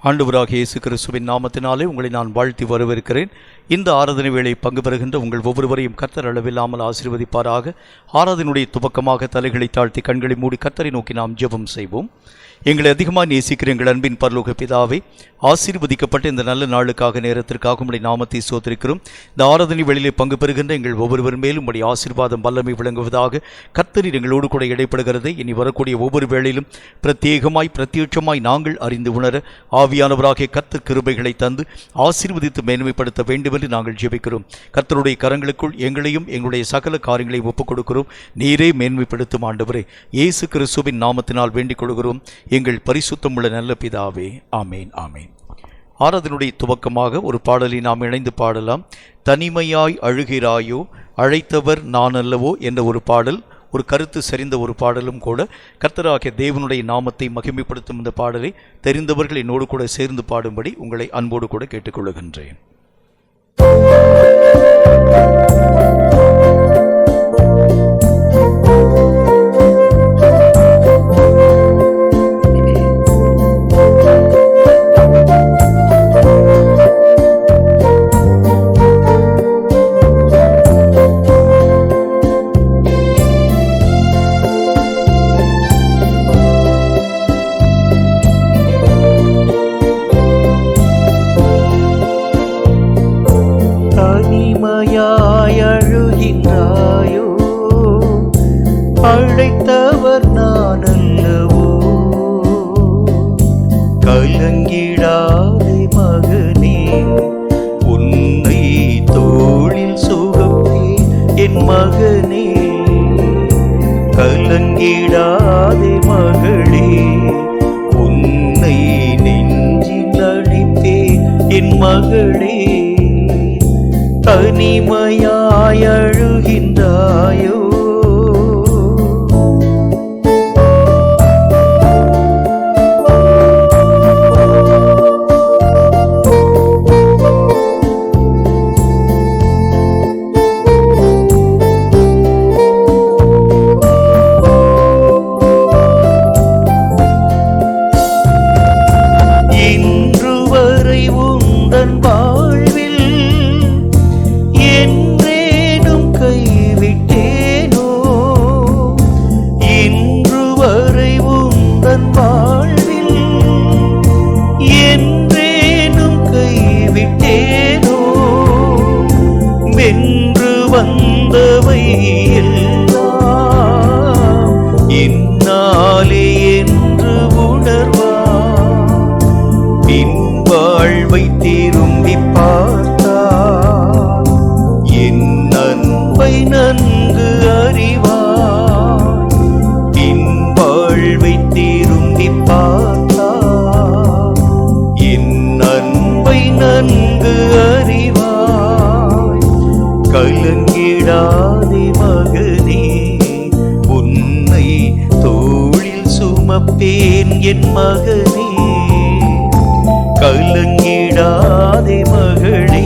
ஆண்டவராகிய இயேசு கிறிஸ்துவின் நாமத்தினாலே உங்களை நான் வாழ்த்தி வரவேற்கிறேன். இந்த ஆராதனை வேளை பங்கு பெறுகின்ற உங்கள் ஒவ்வொருவரையும் கர்த்தர் அளவில்லாமல் ஆசீர்வதிப்பாராக. ஆராதனுடைய துவக்கமாக தலைகளை தாழ்த்தி கண்களை மூடி கர்த்தரை நோக்கி நாம் ஜெபம் செய்வோம். எங்களை அதிகமாக நேசிக்கிற எங்கள் அன்பின் பரலோக பிதாவே, ஆசீர்வதிக்கப்பட்ட இந்த நல்ல நாளுக்காக நேரத்திற்காக உம்முடைய நாமத்தை ஸ்தோத்திரிக்கிறோம். இந்த ஆராதனை வேளையிலே பங்கு பெறுகின்ற எங்கள் ஒவ்வொருவர் மேலும் உம்முடைய ஆசீர்வாதம் வல்லமை விளங்குவதாக. கர்த்தர் எங்களோடு கூட இடைப்படுகிறதை இனி வரக்கூடிய ஒவ்வொரு வேளையிலும் பிரத்யட்சமாய் நாங்கள் அறிந்து உணர ஆவியானவராகிய கர்த்தர் கிருபைகளை தந்து ஆசீர்வதித்து மேன்மைப்படுத்த வேண்டும் என்று நாங்கள் ஜெபிக்கிறோம். கர்த்தருடைய கரங்களுக்குள் எங்களையும் எங்களுடைய சகல காரியங்களையும் ஒப்புக் கொடுக்கிறோம். நீரே மேன்மைப்படுத்தும் ஆண்டவரே, இயேசு கிறிஸ்துவின் நாமத்தினால் வேண்டிக் கொள்கிறோம் எங்கள் பரிசுத்தம் உள்ள நல்ல பிதாவே. ஆமேன் ஆமேன். ஆராதனுடைய துவக்கமாக ஒரு பாடலை நாம் இணைந்து பாடலாம். தனிமையாய் அழுகிறாயோ, அழைத்தவர் நான் அல்லவோ என்ற ஒரு பாடல், ஒரு கருத்து செறிந்த ஒரு பாடலும் கூட. கர்த்தராகிய தேவனுடைய நாமத்தை மகிமைப்படுத்தும் இந்த பாடலை தெரிந்தவர்கள் என்னோடு கூட சேர்ந்து பாடும்படி உங்களை அன்போடு கூட கேட்டுக்கொள்கின்றேன். அழுகின்றாயோ, அழைத்தவர் நான் அல்லவோ, கலங்கிடாதே மகனே, உன்னை தோளில் சுகப்பே என் மகனே, கலங்கிடாதே மகளே, உன்னை நெஞ்சில் அழைப்பே என் மகளே. தனிமையாய் அழுகின்றாயோ, இன்று வரை உந்தன் வாழ்வில் என்றேனும் கைவிட்டேனோ, இன்று வரை உந்தன் வாழ்வில் என்றேனும் கைவிட்டேனோ, வென்று வந்தவை எல்லாம் என்னாலே என்று உணர்வார், பின் வாழ்வை திரும்பி பார்த்தார், என் அன்பை நன்கு அறிவார், பின் வாழ்வை திரும்பி பார்த்தார், என் அன்பை நன்கு அறிவாய். கலங்கிடாதே மகனே, உன்னை தோளில் சுமப்பேன் என் மகனே, கலங்கிடாதே மகளே,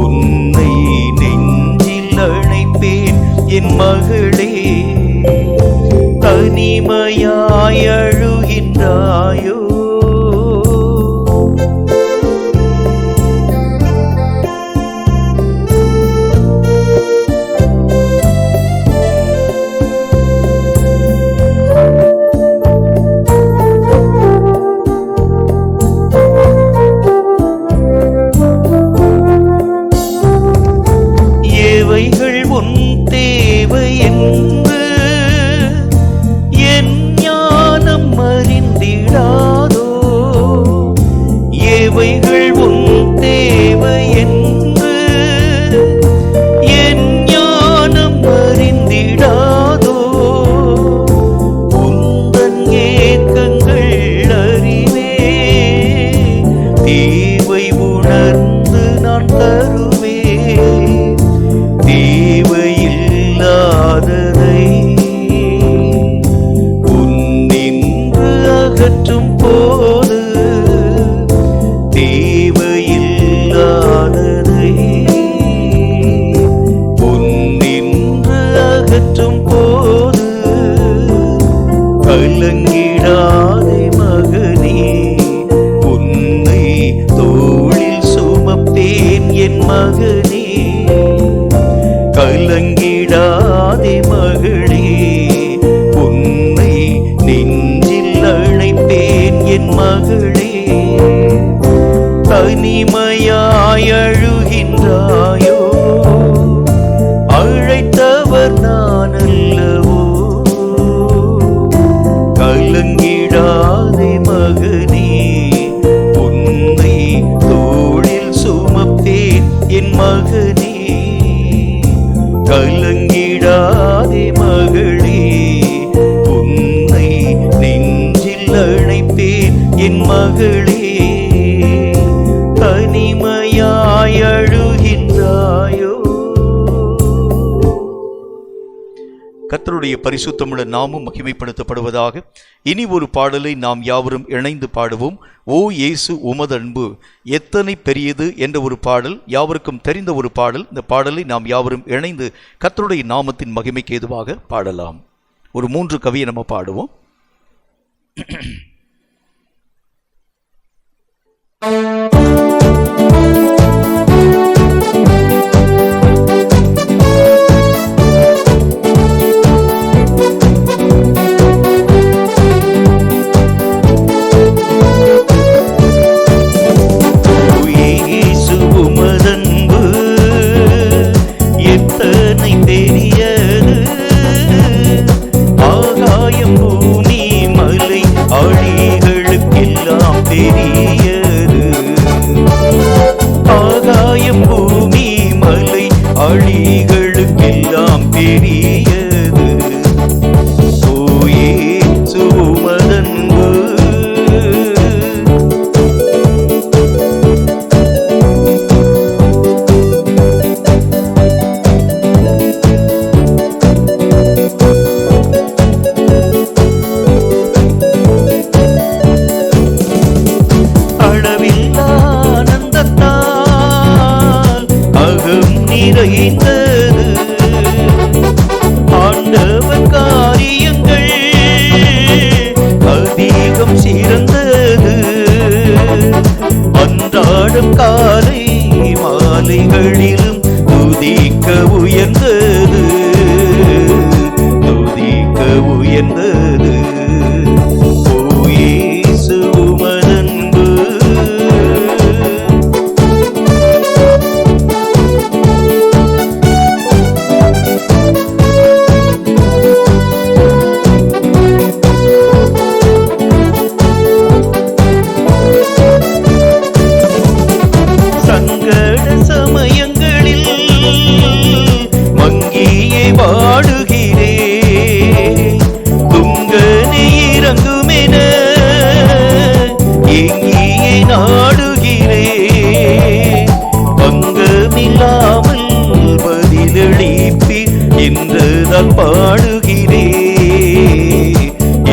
உன்னை நெஞ்சில் அழைப்பேன் என் மகளே. தனிமையாய் அழுகின்றாயோ, எவைகள் உன் தேவை என்று என் ஞானம் அறிந்திடாதோ, எவைகள் உன் தேவை என்று என் ஞானம் அறிந்திடாதோ, உந்தன் ஏக்கங்கள் அறிவே, தேவை உணர்ந்து நான் தருவேன், தேவையில்லாததை உன்னின்று அகற்றும் போது, தேவையில்லாததை உன்னின்று அகற்றும் போது, கலங்கிடாதே மகனே, மகனே, கலங்கிடாதே மகளே, உன்னை நெஞ்சில் அழைப்பேன் என் மகளே. தனிமையாய் அழுகின்றாயோ, அழைத்தவர் நான் அல்லவோ. கலங்கிடாதே மகனே, உன்னை தோளில் சுமப்பேன் என் மகனே. கலங்கிடாதே மகளே, உன்னை நெஞ்சில் அழைப்பேன் என் மகளே. தனிமையாய் அழுகின்றாயோ. கர்த்தருடைய பரிசுத்தமுள்ள நாமும் மகிமைப்படுத்தப்படுவதாக. இனி ஒரு பாடலை நாம் யாவரும் இணைந்து பாடுவோம். ஓ இயேசு உமது அன்பு எத்தனை பெரியது என்ற ஒரு பாடல், யாவருக்கும் தெரிந்த ஒரு பாடல். இந்த பாடலை நாம் யாவரும் இணைந்து கர்த்தருடைய நாமத்தின் மகிமைக்கு ஏதுவாக பாடலாம். ஒரு 3 கவியை நம்ம பாடுவோம். அழிகளுக்கெல்லாம் பெரியது. ஓயே சுமதன்பு, அளவில்லா ஆனந்தத்தால் அகம் நிறைந்தது. ஆண்டவர் காரியங்கள் அதிகம் சிறந்தது. அன்றாடம் காலை மாலைகளிலும் துதிக்க உயர்ந்தது, துதிக்க உயர்ந்தது. ஓ இயேசு உமதன்பு, சமயங்களில் மங்கியே வாடுகிறே, துங்கனே இறங்குமென எங்கியே நாடுகிறே. பங்கமில்லாமல் பதிலளிப்பி என்றுதான் பாடுகிறே,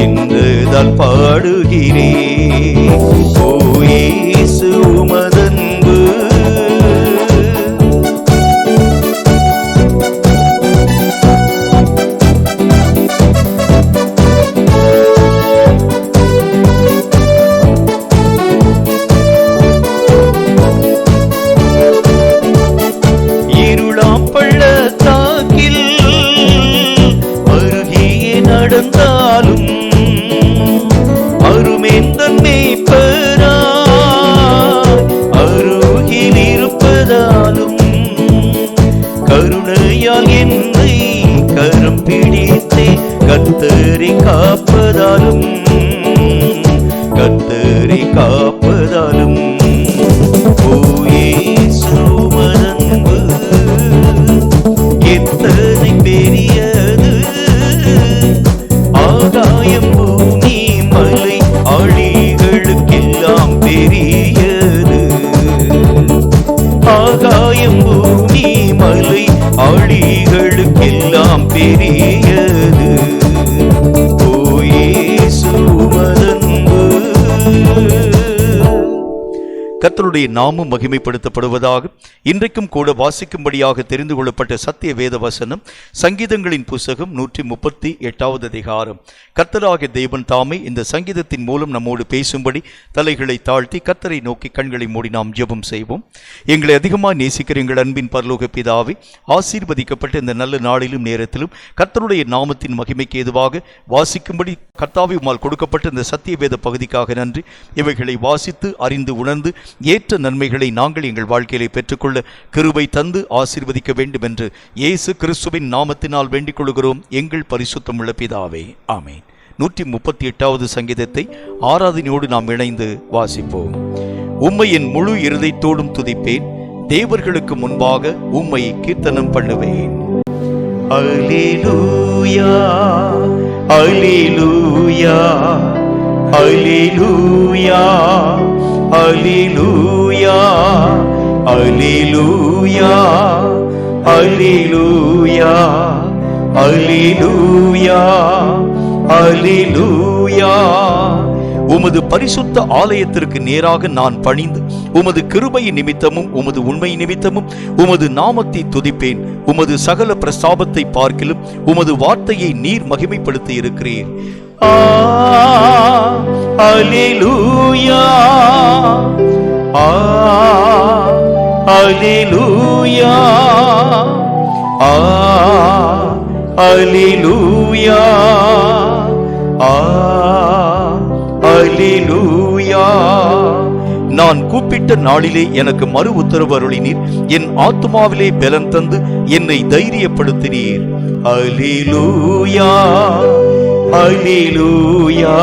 என்றுதான் பாடுகிறே. ஓ இயேசு உமதன்பு, இருளாம் பள்ளத்தாக்கில் அருகியே நடந்தாலும் அருமேந்தன் மேய்ப்பராய் அருகில் இருப்பதாலும் கருணையால் என்னை கரம் பிடித்தே கர்த்தரை காப்பதாலும், கர்த்தரை காப்பதாலும். ஓ இயேசு உமதன்பு எத்தனை பெரியது. ஆகாயம் பூமி மலை அழிகளுக்கெல்லாம் பெரியது. ஆகாயம் பூமி மலை அழிகளுக்கெல்லாம் பெரியது. ஓ இயேசு உமதன்பு. கர்த்தருடைய நாமம் மகிமைப்படுத்தப்படுவதாக. இன்றைக்கும் கூட வாசிக்கும்படியாக தெரிந்து கொள்ளப்பட்ட சத்திய வேத வசனம் சங்கீதங்களின் புஸ்தகம் 138 அதிகாரம். கர்த்தராகிய தேவன் தாமே இந்த சங்கீதத்தின் மூலம் நம்மோடு பேசும்படி தலைகளை தாழ்த்தி கர்த்தரை நோக்கி கண்களை மூடி நாம் ஜெபம் செய்வோம். எங்களை அதிகமாக நேசிக்கிற எங்கள் அன்பின் பரலோக பிதாவே, ஆசீர்வதிக்கப்பட்ட இந்த நல்ல நாளிலும் நேரத்திலும் கர்த்தருடைய நாமத்தின் மகிமைக்கு ஏதுவாக வாசிக்கும்படி கர்த்தாவே உம்மால் கொடுக்கப்பட்ட இந்த சத்திய வேத பகுதிக்காக நன்றி. இவைகளை வாசித்து அறிந்து உணர்ந்து ஏற்ற நன்மைகளை நாங்கள் எங்கள் வாழ்க்கையிலே பெற்றுக்கொள்ள கிருபை தந்து ஆசீர்வதிக்க வேண்டும் என்று இயேசு கிறிஸ்துவின் நாமத்தினால் வேண்டிக் கொள்கிறோம் எங்கள் பரிசுத்தமுள்ள பிதாவே, ஆமென். 138வது சங்கீதத்தை ஆராதனையோடு நாம் இணைந்து வாசிப்போம். உம்மை என் முழு இருதயத்தோடும் துதிப்பேன், தேவர்களுக்கு முன்பாக உம்மை கீர்த்தனம் பண்ணுவேன். அல்லேலூயா அல்லேலூயா அல்லேலூயா அல்லேலூயா அல்லேலூயா அல்லேலூயா அல்லேலூயா அல்லேலூயா. உமது பரிசுத்த ஆலயத்திற்கு நேராக நான் பணிந்து உமது கிருபையின் நிமித்தமும் உமது உண்மை நிமித்தமும் உமது நாமத்தை துதிப்பேன். உமது சகல பிரஸ்தாபத்தை பார்க்கிலும் உமது வார்த்தையை நீர் மகிமைப்படுத்தி இருக்கிறீர். அல்லேலூயா அல்லேலூயா அல்லேலூயா அல்லேலூயா. நான் கூப்பிட்ட நாளிலே எனக்கு மறு உத்தரவு அருளினீர், என் ஆத்துமாவிலே பலன் தந்து என்னை தைரியப்படுத்தினீர். அல்லேலூயா அல்லேலூயா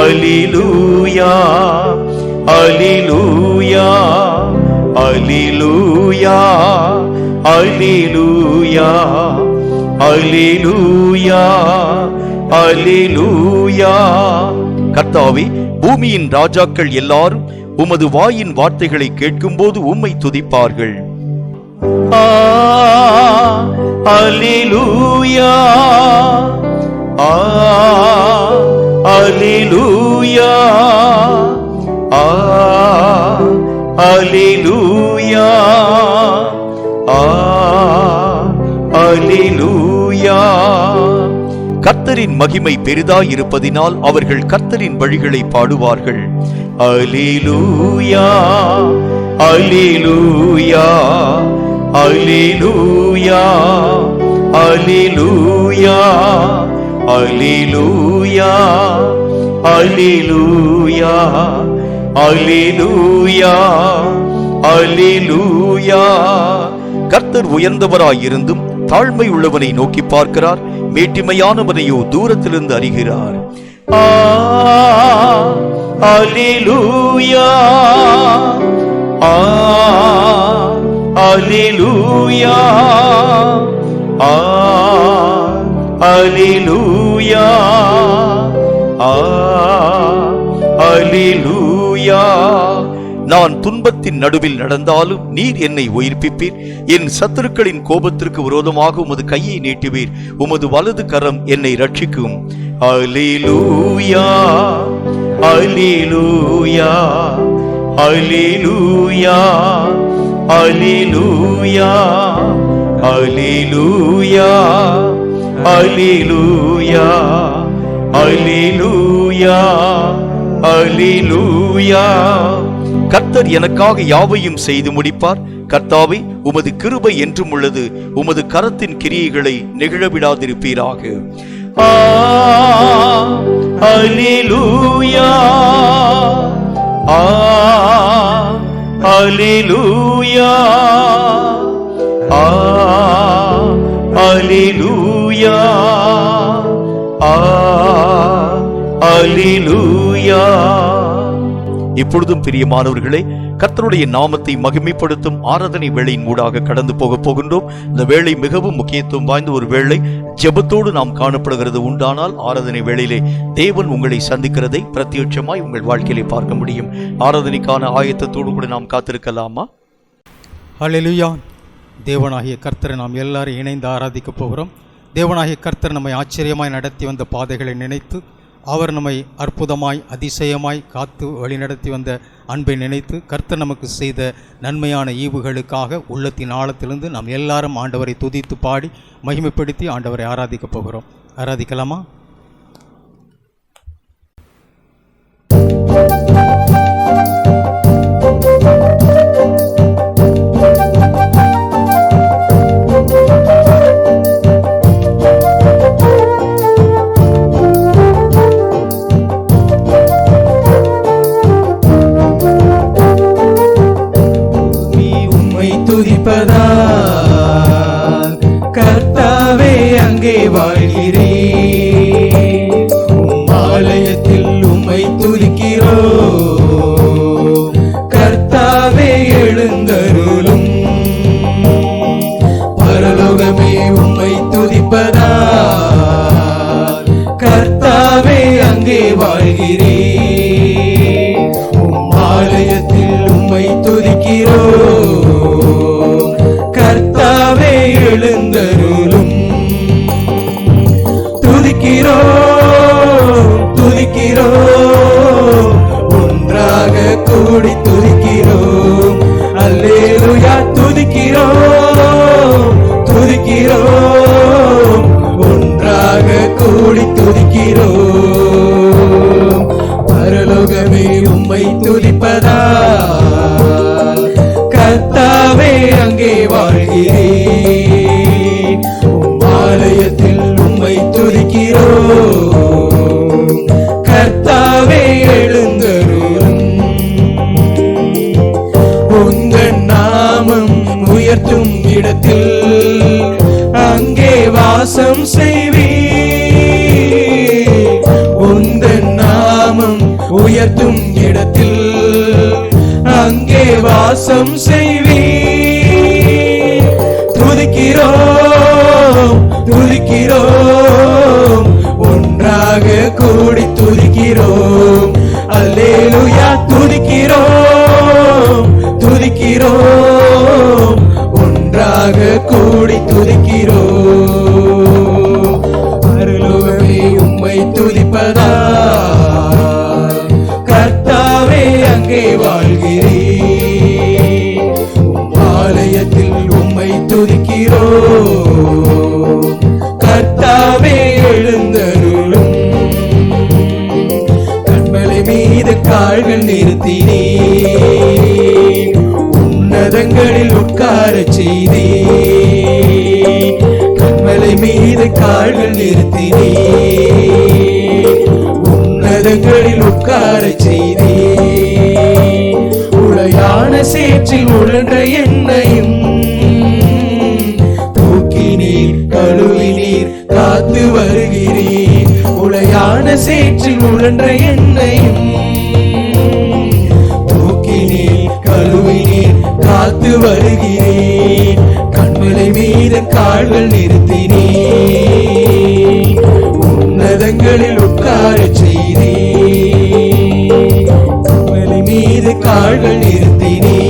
அல்லேலூயா அல்லேலூயா அல்லேலூயா அல்லேலூயா அல்லேலூயா அல்லேலூயா. கர்த்தாவே, பூமியின் ராஜாக்கள் எல்லாரும் உமது வாயின் வார்த்தைகளை கேட்கும்போது உம்மை துதிப்பார்கள். அல்லேலூயா அல்லேலூயா அல்லேலூயா அல்லேலூயா. கர்த்தரின் மகிமை பெரிதாய் இருப்பதினால் அவர்கள் கர்த்தரின் வழிகளை பாடுவார்கள். அல்லேலூயா அல்லேலூயா அல்லேலூயா அல்லேலூயா அல்லேலூயா அல்லேலூயா அல்லேலூயா அல்லேலூயா. கர்த்தர் உயர்ந்தவராயிருந்தும் தாழ்மை உள்ளவனை நோக்கி பார்க்கிறார், மேட்டிமையானவனையோ தூரத்திலிருந்து அறிகிறார். அல்லேலூயா அல்லேலூயா அல்லேலூயா அல்லேலூயா. நான் துன்பத்தின் நடுவில் நடந்தாலும் நீர் என்னை உயிர்ப்பிப்பீர். என் சத்துருக்களின் கோபத்திற்கு விரோதமாக உமது கையை நீட்டுவீர். உமது வலது கரம் என்னை ரட்சிக்கும். அல்லேலூயா அல்லேலூயா அல்லேலூயா அல்லேலூயா அல்லேலூயா அல்லேலூயா அல்லேலூயா அல்லேலூயா. கர்த்தர் எனக்காக யாவையும் செய்து முடிப்பார். கர்த்தாவே, உமது கிருபை என்றும் உள்ளது. உமது கரத்தின் கிரியைகளை நெகிழவிடாதிருப்பீராக. அல்லேலூயா அல்லேலூயா அல்லேலூயா அல்லேலூயா. இப்பொழுதும் பிரியமானவர்களே, கர்த்தருடைய நாமத்தை மகிமைப்படுத்தும் ஆராதனை வேளையின் ஊடாக கடந்து போகின்றோம். இந்த வேளை மிகவும் முக்கியத்துவம் வாய்ந்த ஒரு வேளை. ஜெபத்தோடு நாம் காணப்படுகிறது உண்டானால் ஆராதனை வேளையிலே தேவன் உங்களை சந்திக்கிறதை பிரத்யட்சமாய் உங்கள் வாழ்க்கையிலே பார்க்க முடியும். ஆராதனைக்கான ஆயத்தத்தோடு கூட நாம் காத்திருக்கலாமா? ஹல்லேலூயா. தேவனாகிய கர்த்தரை நாம் எல்லாரும் இணைந்து ஆராதிக்க போகிறோம். தேவனாகிய கர்த்தர் நம்மை ஆச்சரியமாய் நடத்தி வந்த பாதைகளை நினைத்து அவர் நம்மை அற்புதமாய் அதிசயமாய் காத்து வழிநடத்தி வந்த அன்பை நினைத்து கர்த்தர் நமக்கு செய்த நன்மையான ஈவுகளுக்காக உள்ளத்தின் ஆழத்திலிருந்து நாம் எல்லாரும் ஆண்டவரை துதித்து பாடி மகிமைப்படுத்தி ஆண்டவரை ஆராதிக்கப் போகிறோம். ஆராதிக்கலாமா? துதிப்பதால் கர்த்தாவே அங்கே வாழ்கிறேன். ஆலயத்தில் உம்மை துதிக்கிறோம். கர்த்தாவே எழுந்தருளும். பரலோகமே உம்மை துதிப்பதால் கர்த்தாவே அங்கே வாழ்கிறேன். ஆலயத்தில் உம்மை துதிக்கிறோம். கர்த்தாவே எழுந்தருளும். துதிக்கிறோம் துதிக்கிறோம், ஒன்றாக கூடி துதிக்கிறோம். அல்லேலூயா. துதிக்கிறோம் துதிக்கிறோம், ஒன்றாக கூடி துதிக்கிறோம். பரலோகமே உம்மை துதிப்பதால் கர்த்தாவே அங்கே வாழ்கிறேன். ஆலயத்தில் உம்மை துதிக்கிறோம். கர்த்தாவே எழுந்தருளும். உங்கள் நாமம் உயர்த்தும் இடத்தில் அங்கே வாசம் செய்வீர். உங்கள் நாமம் உயர்த்தும் இடத்தில் அங்கே வாசம் செய்வீர். துதிக்கிறோம் துதிக்கிறோம், ஒன்றாக கூடி துதிக்கிறோம். அல்லேலூயா. துதிக்கிறோம் துதிக்கிறோம், ஒன்றாக கூடி துதிக்கிறோம். பரலோகமே உம்மை துதிப்பதால் கர்த்தாவே அங்கே வாழ்கிறேன். ஆலயத்தில் உம்மை துதிக்கிறோம். கர்த்தாவே எழுந்தருளும். கண்மலை மீது கால்கள் நிறுத்தினீர். உன்னதங்களில் உட்காரச் செய்தீர். கண்மலை மீது கால்கள் நிறுத்தினீர். உன்னதங்களில் உட்காரச் செய்தீர். உளையான சேற்றில் உழன்ற என்னையும் தூக்கினீர் கழுவினீர் காத்து வருகிறீர். உளையான சேற்றில் உழன்ற என்னையும் தூக்கினீர் கழுவினீர் காத்து வருகிறீர். கண்மலை மீது கால்கள் நிறுத்தினீர். உன்னதங்களில் உட்காரச் செய்தீர். கண்மலை மீது கால்கள் நிறுத்தினீர்.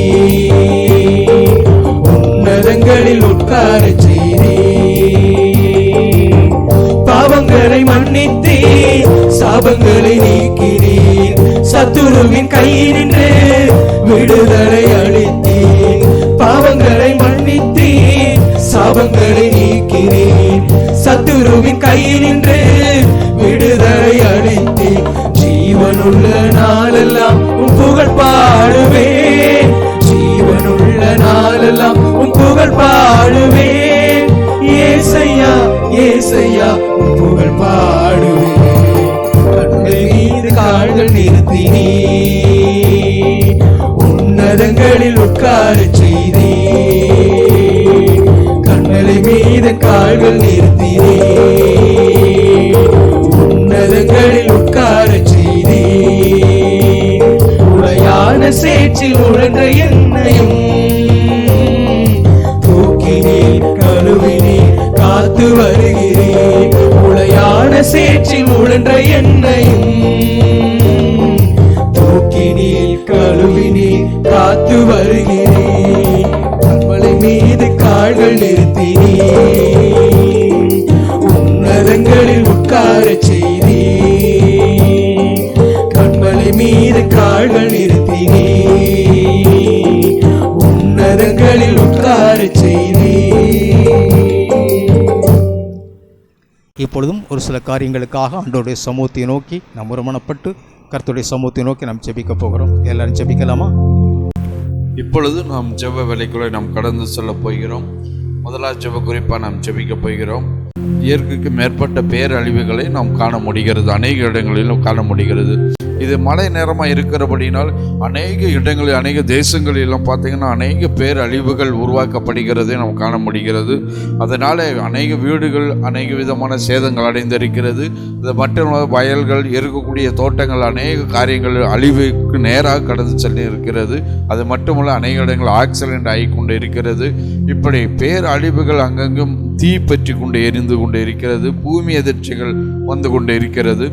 உன்னதங்களில் உட்காரச் செய்தீர். பாவங்களை மன்னித்தீர். சாபங்களை நீக்கினீர். சத்துருவின் கையினின்று விடுதலை அளித்தீர். பாவங்களை மன்னித்தீர். சாபங்களை நீக்கினீர். சத்துருவின் கையினின்று விடுதலை அளித்தீர். ஜீவனுள்ள நாளெல்லாம் உம் புகழ் பாடுவேன். ஜீவனுள்ள நாளெல்லாம் உம் புகழ் பாடுவேன். ஏசையா ஏசையா உம் புகழ் பாடுவேன். கண்கள் மீது கால்கள் நிறுத்தினீர். உன்னதங்களில் உட்காரச் செய்தீர். கண்மலை மீது கால்கள் நிறுத்தினீர். உன்னதங்களில் உட்காரச் செய்தீர். உளையான சேற்றில் உழன்ற என்னையும் தூக்கினீர் கழுவினீர் காத்து வருகிறீர். உளையான சேற்றில் உழன்ற என்னையும் தூக்கினீர் கழுவினீர் காத்து வருகிறீர். கண்மலை மீது கால்கள் நிறுத்தினீர். உன்னதங்களில் உட்காரச் செய்தீர். மீது கால்கள் நிறுத்தினே, உன்னதங்களில் உட்காரச் செய்தே. இப்பொழுதும் ஒரு சில காரியங்களுக்காக ஆண்டவருடைய சமூகத்தை நோக்கி நாம் ஒருமனப்பட்டு கர்த்தருடைய சமூகத்தை நோக்கி நாம் ஜெபிக்க போகிறோம். எல்லாரும் ஜெபிக்கலாமா? இப்பொழுது நாம் ஜெப வேலைக்குள்ளே நாம் கடந்து செல்ல போகிறோம். முதலாவது ஜெப குறிப்பாக நாம் ஜெபிக்க போகிறோம். இயற்கைக்கு மேற்பட்ட பேரழிவுகளை நாம் காண முடிகிறது, அநேக இடங்களிலும் காண முடிகிறது. இது மழை நேரமாக இருக்கிறபடினால் அநேக இடங்களில் அநேக தேசங்களிலும் பார்த்திங்கன்னா அநேக பேரழிவுகள் உருவாக்கப்படுகிறதை நாம் காண முடிகிறது. அதனால் அநேக வீடுகள் அநேக விதமான சேதங்கள் அடைந்திருக்கிறது. இது மட்டும் வயல்கள், இருக்கக்கூடிய தோட்டங்கள், அநேக காரியங்கள் அழிவுக்கு நேராக கடந்து செல்லி இருக்கிறது. அது மட்டுமல்ல அநேக இடங்கள் ஆக்சிடென்ட் ஆகி கொண்டு இருக்கிறது. இப்படி பேரழிவுகள் அங்கங்கும் தீ பற்றி கொண்டு எரிந்து கொண்டு இருக்கிறது. பூமி எதிர்ச்சிகள் வந்து கொண்டு இருக்கிறது.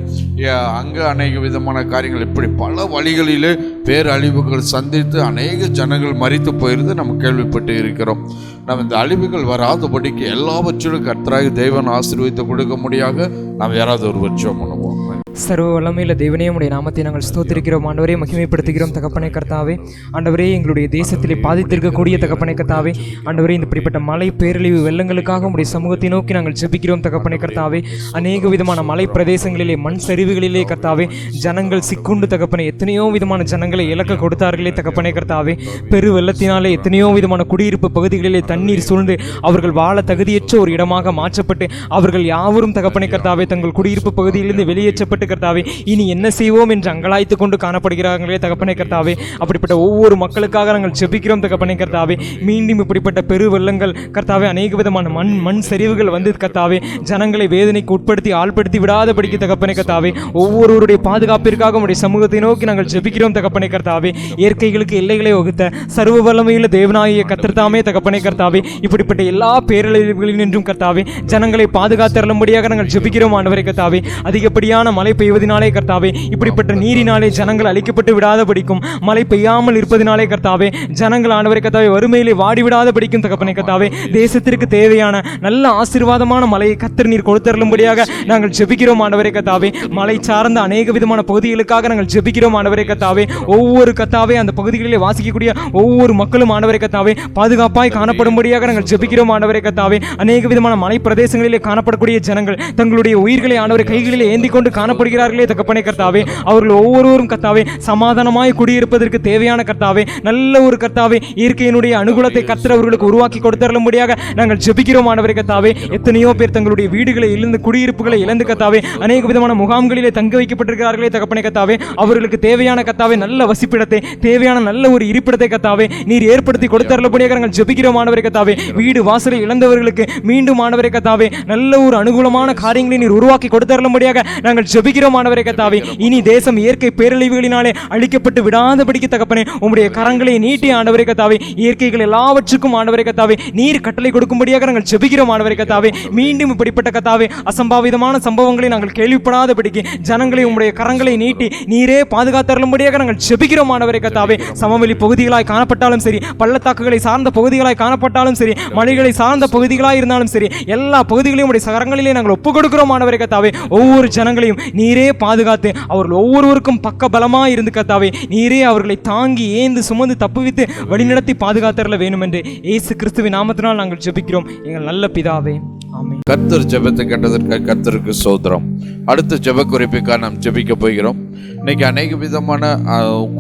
அங்கு அநேக விதமான காரியங்கள் இப்படி பல வழிகளிலே பேரழிவுகள் சந்தித்து அநேக ஜனங்கள் மரித்து போயிருந்து நம்ம கேள்விப்பட்டு இருக்கிறோம். நம்ம இந்த அழிவுகள் வராதபடிக்கு எல்லாவற்றிலும் கர்த்தராகிய தேவன் ஆசீர்வதித்து கொடுக்க முடியாக நாம் யாராவது ஒரு வருஷம் பண்ணுவோம். சர்வ வல்லமையுள்ள தேவனே, உடைய நாமத்தை நாங்கள் ஸ்தோத்திரிக்கிறோம். ஆண்டவரே, மகிமைப்படுத்துகிறோம். தகப்பனே கர்த்தாவே, ஆண்டவரே, எங்களுடைய தேசத்திலே பாதித்திருக்கக்கூடிய தகப்பனே கர்த்தாவே, ஆண்டவரே, இந்த இப்படிப்பட்ட மழை பேரழிவு வெள்ளங்களுக்காக உடைய சமூகத்தை நோக்கி நாங்கள் ஜெபிக்கிறோம். தகப்பனே கர்த்தாவே, அநேக விதமான மலை பிரதேசங்களிலே, மண் சரிவுகளிலே கர்த்தாவே, ஜனங்கள் சிக்குண்டு தகப்பனே, எத்தனையோ விதமான ஜனங்களை இலக்க கொடுத்தார்களே தகப்பனே கர்த்தாவே. பெரு வெள்ளத்தினாலே எத்தனையோ விதமான குடியிருப்பு பகுதிகளிலே தண்ணீர் சூழ்ந்து அவர்கள் வாழ தகுதியற்ற ஒரு இடமாக மாற்றப்பட்டு அவர்கள் யாவரும் தகப்பனே கர்த்தாவே தங்கள் குடியிருப்பு பகுதியிலிருந்து வெளியேற்றப்பட்டு கர்த்தாவே இனி என்ன செய்வோம் என்று அங்கலாய்த்து கொண்டு காணப்படுகிறார்களே தகப்பனே கர்த்தாவே. அப்படிப்பட்ட ஒவ்வொரு மக்களுக்காக நாங்கள் ஜெபிக்கிறோம் தகப்பனே கர்த்தாவே. மீண்டும் இப்படிப்பட்ட பெரு வெள்ளங்கள் கர்த்தாவே, அநேக விதமான மண் சரிவுகள் வந்து கர்த்தாவே ஜனங்களை வேதனைக்கு உட்படுத்தி ஆள்படுத்தி விடாதபடிக்கு தகப்பனே கர்த்தாவே, ஒவ்வொருவருடைய பாதுகாப்பிற்காக உடைய சமூகத்தை நோக்கி நாங்கள் ஜெபிக்கிறோம் தகப்பனே கர்த்தாவே. இயற்கைகளுக்கு எல்லைகளை வகுத்த சர்வ வல்லமையுள்ள தேவனாகிய கர்த்தர்தாமே தகப்பனே கர்த்தாவே, இப்படிப்பட்ட எல்லா பேரழிவுகளினின்றும் கர்த்தாவே ஜனங்களை பாதுகாத்தருளும்படியாக நாங்கள் ஜெபிக்கிறோம் ஆண்டவரே கர்த்தாவே. அதிகப்படியான மழை பெய்வதினாலே கர்த்தாவே, இப்படிப்பட்ட நீரினாலே ஜனங்கள் அழிக்கப்பட்டு விடாதபடிக்கும், மழை பெய்யாமல் இருப்பதினாலே கர்த்தாவே ஜனங்கள் ஆண்டவரே கர்த்தாவே வறுமையிலே வாடிவிடாதபடிக்கும் தகப்பனே கர்த்தாவே, தேசத்திற்கு தேவையான நல்ல ஆசீர்வாதமான மழையை கர்த்தர் நீர் கொடுத்தருளும்படியாக நாங்கள் ஜெபிக்கிறோம் ஆண்டவரே கர்த்தாவே. மழை சார்ந்த அநேக விதமான பகுதிகளுக்காக நாங்கள் ஜெபிக்கிறோம் ஆண்டவரே கர்த்தாவே. ஒவ்வொரு கர்த்தாவே அந்த பகுதிகளிலே வாசிக்கக்கூடிய ஒவ்வொரு மக்களும் ஆண்டவரே கர்த்தாவே பாதுகாப்பாய் காணப்படும்படியாக நாங்கள் ஜெபிக்கிறோம் ஆண்டவரே கர்த்தாவே. அநேக விதமான மலை பிரதேசங்களிலே காணப்படக்கூடிய ஜனங்கள் தங்களுடைய உயிர்களை ஆண்டவரே கைகளிலே ஏந்தி கொண்டு காணப்படுகிறார்களே தகப்பனே கர்த்தாவே. அவர்கள் ஒவ்வொருவரும் கர்த்தாவே சமாதானமாய் குடியிருப்பதற்கு தேவையான கர்த்தாவே நல்ல ஒரு கர்த்தாவே இயற்கையினுடைய அனுகூலத்தை கர்த்தர் அவர்களுக்கு உருவாக்கி கொடுத்தருளும்படியாக நாங்கள் ஜெபிக்கிறோம் ஆண்டவரே கர்த்தாவே. எத்தனையோ பேர் தங்களுடைய வீடுகளை இழந்து, குடியிருப்புகளை இழந்து கர்த்தாவே அநேக விதமான முகாம்களிலே தங்க வைக்கப்பட்டிருக்கிறார்களே தகப்பனே கர்த்தாவே. அவர்களுக்கு தேவையான கர்த்தாவே நல்ல வசிப்பிடத்தை, தேவையான நல்ல ஒரு இருப்பிடத்தை கர்த்தாவே நீர் ஏற்படுத்தி கொடுத்தருளும்படியாக நாங்கள் ஜெபிக்கிறோம் ஆண்டவரே கர்த்தாவே. வீடு வாசலை இழந்தவர்களுக்கு மீண்டும் ஆண்டவரே கர்த்தாவே நல்ல ஒரு அனுகூலமான காரியங்களை நீர் உருவாக்கி கொடுத்தருளும்படியாக நாங்கள் ஜெபிக்கிறோம் ஆண்டவரே கர்த்தாவே. இனி தேசம் இயற்கை பேரழிவுகளினாலே அழிக்கப்பட்டு விடாதபடிக்கு தகப்பனே உம்முடைய கரங்களை நீட்டி ஆண்டவரே கர்த்தாவே இயற்கைகள் எல்லாவற்றுக்கும் ஆண்டவரே கர்த்தாவே நீர் கட்டளை கொடுக்கும்படியாக நாங்கள் ஜெபிக்கிறோம் ஆண்டவரே கர்த்தாவே. மீண்டும் இப்படிப்பட்ட கர்த்தாவே அசம்பாவிதமான சம்பவங்களை நாங்கள் கேள்விப்படாதபடிக்கு ஜனங்களை உம்முடைய கரங்களை நீட்டி நீரே பாதுகாத்தருளும்படியாக நாங்கள் ஜெபிக்கிறோம் ஆண்டவரே கர்த்தாவே. சமவெளி பகுதிகளாய் காணப்பட்டாலும் சரி, பள்ளத்தாக்குகளை சார்ந்த பகுதிகளாய் காணப்பட்டாலும் சரி, மலைகளை சார்ந்த பகுதிகளாய் இருந்தாலும் சரி, எல்லா பகுதிகளையும் உடைய கரங்களிலே நாங்கள் ஒப்புக் கொடுக்கிறோம் ஆண்டவரே கர்த்தாவே. ஒவ்வொரு ஜனங்களையும் நீரே பாதுகாத்து அவர்கள் ஒவ்வொருவருக்கும் பக்க பலமா இருந்து கர்த்தாவே நீரே அவர்களை தாங்கி ஏந்து சுமந்து தப்புவித்து வழிநடத்தி பாதுகாத்தரல வேண்டும் என்று இயேசு கிறிஸ்துவின் நாமத்தினால் நாங்கள் ஜெபிக்கிறோம் எங்கள் நல்ல பிதாவே, ஆமென். கர்த்தர் ஜெபத்தை கேட்டதற்காக கர்த்தருக்கு ஸ்தோத்திரம். அடுத்த ஜெப குறிப்புக்காக நாம் ஜெபிக்க போகிறோம். இன்னைக்கு அநேக விதமான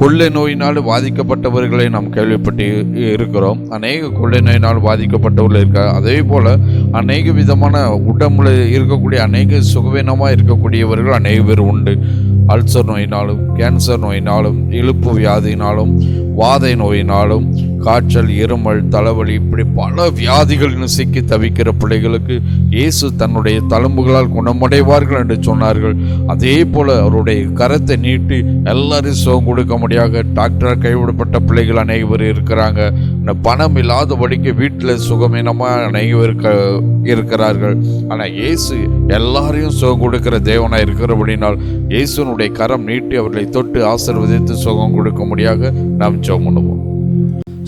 கொள்ளை நோயினால் பாதிக்கப்பட்டவர்களை நாம் கேள்விப்பட்டு இருக்கிறோம். அநேக கொள்ளை நோயினால் பாதிக்கப்பட்டவர்கள் இருக்காங்க. அதே போல அநேக விதமான உடம்புல இருக்கக்கூடிய அநேக சுகவீனமாக இருக்கக்கூடியவர்கள் அநேக பேர் உண்டு. அல்சர் நோயினாலும், கேன்சர் நோயினாலும், இழுப்பு வியாதியினாலும், வாதை நோயினாலும், காய்ச்சல், இருமல், தலைவலி, இப்படி பல வியாதிகளில் சிக்கி தவிக்கிற பிள்ளைகளுக்கு இயேசு தன்னுடைய தழும்புகளால் குணமடைவார்கள் என்று சொன்னார்கள். அதே போல அவருடைய கரத்தை நீட்டி எல்லாரும் சுகம் கொடுக்க முடியாத டாக்டரால் கைவிடப்பட்ட பிள்ளைகள் அநேகர் இருக்கிறாங்க. பணம் இல்லாதபடிக்கு வீட்டில் சுகமீனமாக அநேகர் இருக்கிறார்கள். ஆனால் இயேசு எல்லாரையும் சுகம் கொடுக்கிற தேவனாக இருக்கிறபடினால் இயேசுனுடைய கரம் நீட்டி அவர்களை தொட்டு ஆசீர்வதித்து சுகம் கொடுக்க முடியாத நாம் ஜெபம் பண்ணுவோம்.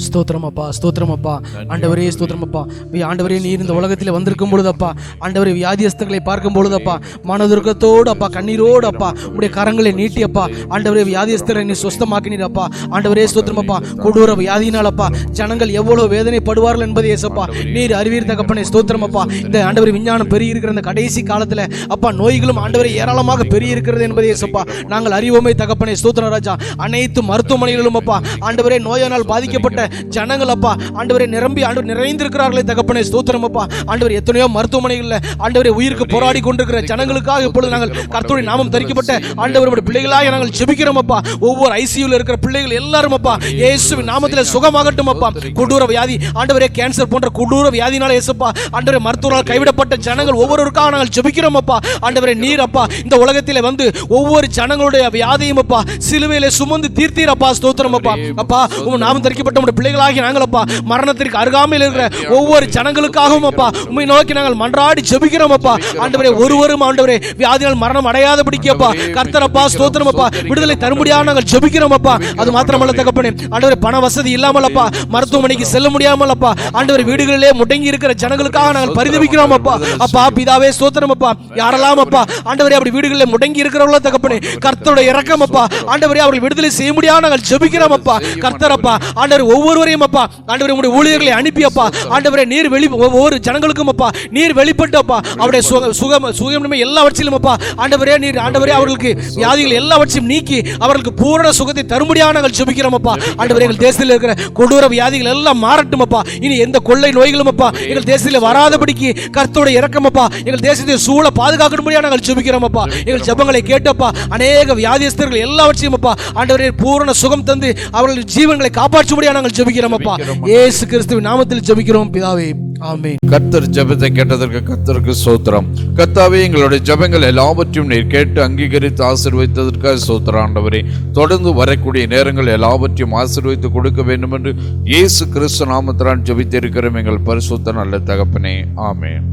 ஸ்தோத்திரம் அப்பா, ஸ்தோத்திரம் அப்பா. ஆண்டவரே ஸ்தோத்திரம் அப்பா. ஆண்டவரே நீர் இந்த உலகத்தில் வந்திருக்கும் பொழுதப்பா, ஆண்டவரே வியாதியஸ்தர்களை பார்க்கும் பொழுதப்பா, மனதுருக்கத்தோடு அப்பா, கண்ணீரோடு அப்பா, உடைய கரங்களை நீட்டி அப்பா, ஆண்டவரே வியாதியஸ்தரை நீ சுஸ்தமாக்கினீர் அப்பா. ஆண்டவரே ஸ்தோத்திரம் அப்பா. கொடூர வியாதியினால் அப்பா ஜனங்கள் எவ்வளவு வேதனைப்படுவார்கள் என்பதை ஏசப்பா நீர் அறிவீர் தகப்பனே. ஸ்தோத்திரம் அப்பா. இந்த ஆண்டவரே விஞ்ஞானம் பெருகி இருக்கிற இந்த கடைசி காலத்துல அப்பா நோய்களும் ஆண்டவரே ஏராளமாக பெருகி இருக்கிறது என்பதை ஏசப்பா நாங்கள் அறிவோமே தகப்பனே. ஸ்தோத்திரம் ராஜா. அனைத்து மருத்துவமனைகளிலும் அப்பா ஆண்டவரே நோயானால் பாதிக்கப்பட்ட ஜனங்கள் அப்பா ஆண்டவரே நிரம்பி ஆண்டவர் நிறைந்திருக்கிறார்களே தகப்பனே. ஸ்தோத்திரம் அப்பா. ஆண்டவர் எத்தனையோ மருத்துவமனைகளில் ஆண்டவரே உயிருக்கு போராடி கொண்டிருக்கிற ஜனங்களுக்காக இப்பொழுது நாங்கள் கர்த்தருடைய நாமம் தரிக்கப்பட்ட ஆண்டவருடைய பிள்ளைகளாக நாங்கள் ஜெபிக்கிறோம் அப்பா. ஒவ்வொரு ஐசியூல இருக்கிற பிள்ளைகள் எல்லாரும் அப்பா இயேசுவின் நாமத்தில் சுகமாகட்டும் அப்பா. கொடூர வியாதி ஆண்டவரே கேன்சர் போன்ற கொடூர வியாதினால இயேசுப்பா ஆண்டவரே மருத்துவரால் கைவிடப்பட்ட ஜனங்கள் ஒவ்வொருவருக்காக நாங்கள் ஜெபிக்கிறோம் அப்பா. ஆண்டவரே நீர் அப்பா இந்த உலகத்தில் வந்து ஒவ்வொரு ஜனங்களுடைய வியாதியும் அப்பா சிலுவையிலே சுமந்து தீர்த்தீர் அப்பா. ஸ்தோத்திரம் அப்பா. அப்பா உம் நாமம் தரிக்கப்பட்ட உம்முடைய பிள்ளைகளாகி நாங்கள் அப்பா மரணத்திற்கு அருகாமையில் இருக்கிற ஒவ்வொரு ஜனங்களுக்காகவும் அப்பா உம்மை நோக்கி நாங்கள் மன்றாடி ஜெபிக்கிறோம் அப்பா. ஆண்டவரே ஒருவரும் ஆண்டவரே வியாதியால் மரணம் அடையாதபடிக்கு அப்பா கர்த்தர் அப்பா ஸ்தோத்திரம் அப்பா விடுதலை தரும்படியாக நாங்கள் ஜெபிக்கிறோம் அப்பா. அது மாத்திரமல்ல தகப்பனே ஆண்டவரே பண வசதி இல்லாமல் அப்பா மருத்துவமனைக்கு செல்ல முடியாமல் அப்பா ஆண்டவரே வீடுகளிலே முடங்கி இருக்கிற ஜனங்களுக்காக நாங்கள் பரிதபிக்கிறோம் அப்பா. அப்பா பிதாவே ஸ்தோத்திரம் அப்பா. யாரெல்லாம் அப்பா ஆண்டவரே அப்படி வீடுகளிலே முடங்கி இருக்கிறவங்கள தகப்பனே கர்த்தருடைய இரக்கம் அப்பா ஆண்டவரே அவர்கள் விடுதலை செய்ய முடியாத நாங்கள் ஜெபிக்கிறோம் அப்பா. கர்த்தர் அப்பா ஆண்டவரே ஒவ்வொருவரையும் அப்பா ஆண்டவரே உம்முடைய ஊழியர்களை அனுப்பி அப்பா ஆண்டவரே நீர் ஒவ்வொரு ஜனங்களுக்கும் அப்பா நீர் வெளிப்பட்டு அப்பா அவருடைய சுகம் எல்லாவற்றிலும் அப்பா ஆண்டவரே நீர் ஆண்டவரே அவர்களுக்கு வியாதிகள் எல்லாவற்றையும் நீக்கி அவர்களுக்கு பூரண சுகத்தை தரும்படியாக நாங்கள் ஜெபிக்கிறோம் அப்பா. ஆண்டவரே எங்கள் தேசத்தில் இருக்கிற கொடூர வியாதிகள் எல்லாம் மாறட்டும் அப்பா. இனி எந்த கொள்ளை நோய்களும் அப்பா எங்கள் தேசத்தில் வராதபடிக்கு கர்த்தருடைய இரக்கம் அப்பா எங்கள் தேசத்தை சூழ பாதுகாக்கணும்படியாக நாங்கள் ஜெபிக்கிறோம் அப்பா. எங்கள் ஜெபங்களை கேட்டப்பா அநேக வியாதியஸ்தர்கள் எல்லாவற்றையும் அப்பா ஆண்டவரே பூரண சுகம் தந்து அவர்கள் ஜீவன்களை காப்பாற்றும்படியாக நாங்கள் ஜெபிக்கிறோம் அப்பா. இயேசு கிறிஸ்துவின் நாமத்தில் ஜெபிக்கிறோம் பிதாவே. ஆமென். கர்த்தர் ஜெபத்தை கேட்டதற்கு கர்த்தருக்கு ஸ்தோத்திரம். கர்த்தாவே எங்களுடைய ஜெபங்கள் எல்லாவற்றையும் நீர் கேட்டு அங்கீகரித்து ஆசீர்வதித்ததற்காக ஸ்தோத்திரம் ஆண்டவரே. தொடர்ந்து வரக்கூடிய நேரங்கள் எல்லாவற்றையும் ஆசீர்வதித்து கொடுக்க வேண்டும் என்று இயேசு கிறிஸ்து நாமத்தினால் ஜெபித்திருக்கிறோம் எங்கள் பரிசுத்த நல்ல தகப்பனே. ஆமென்.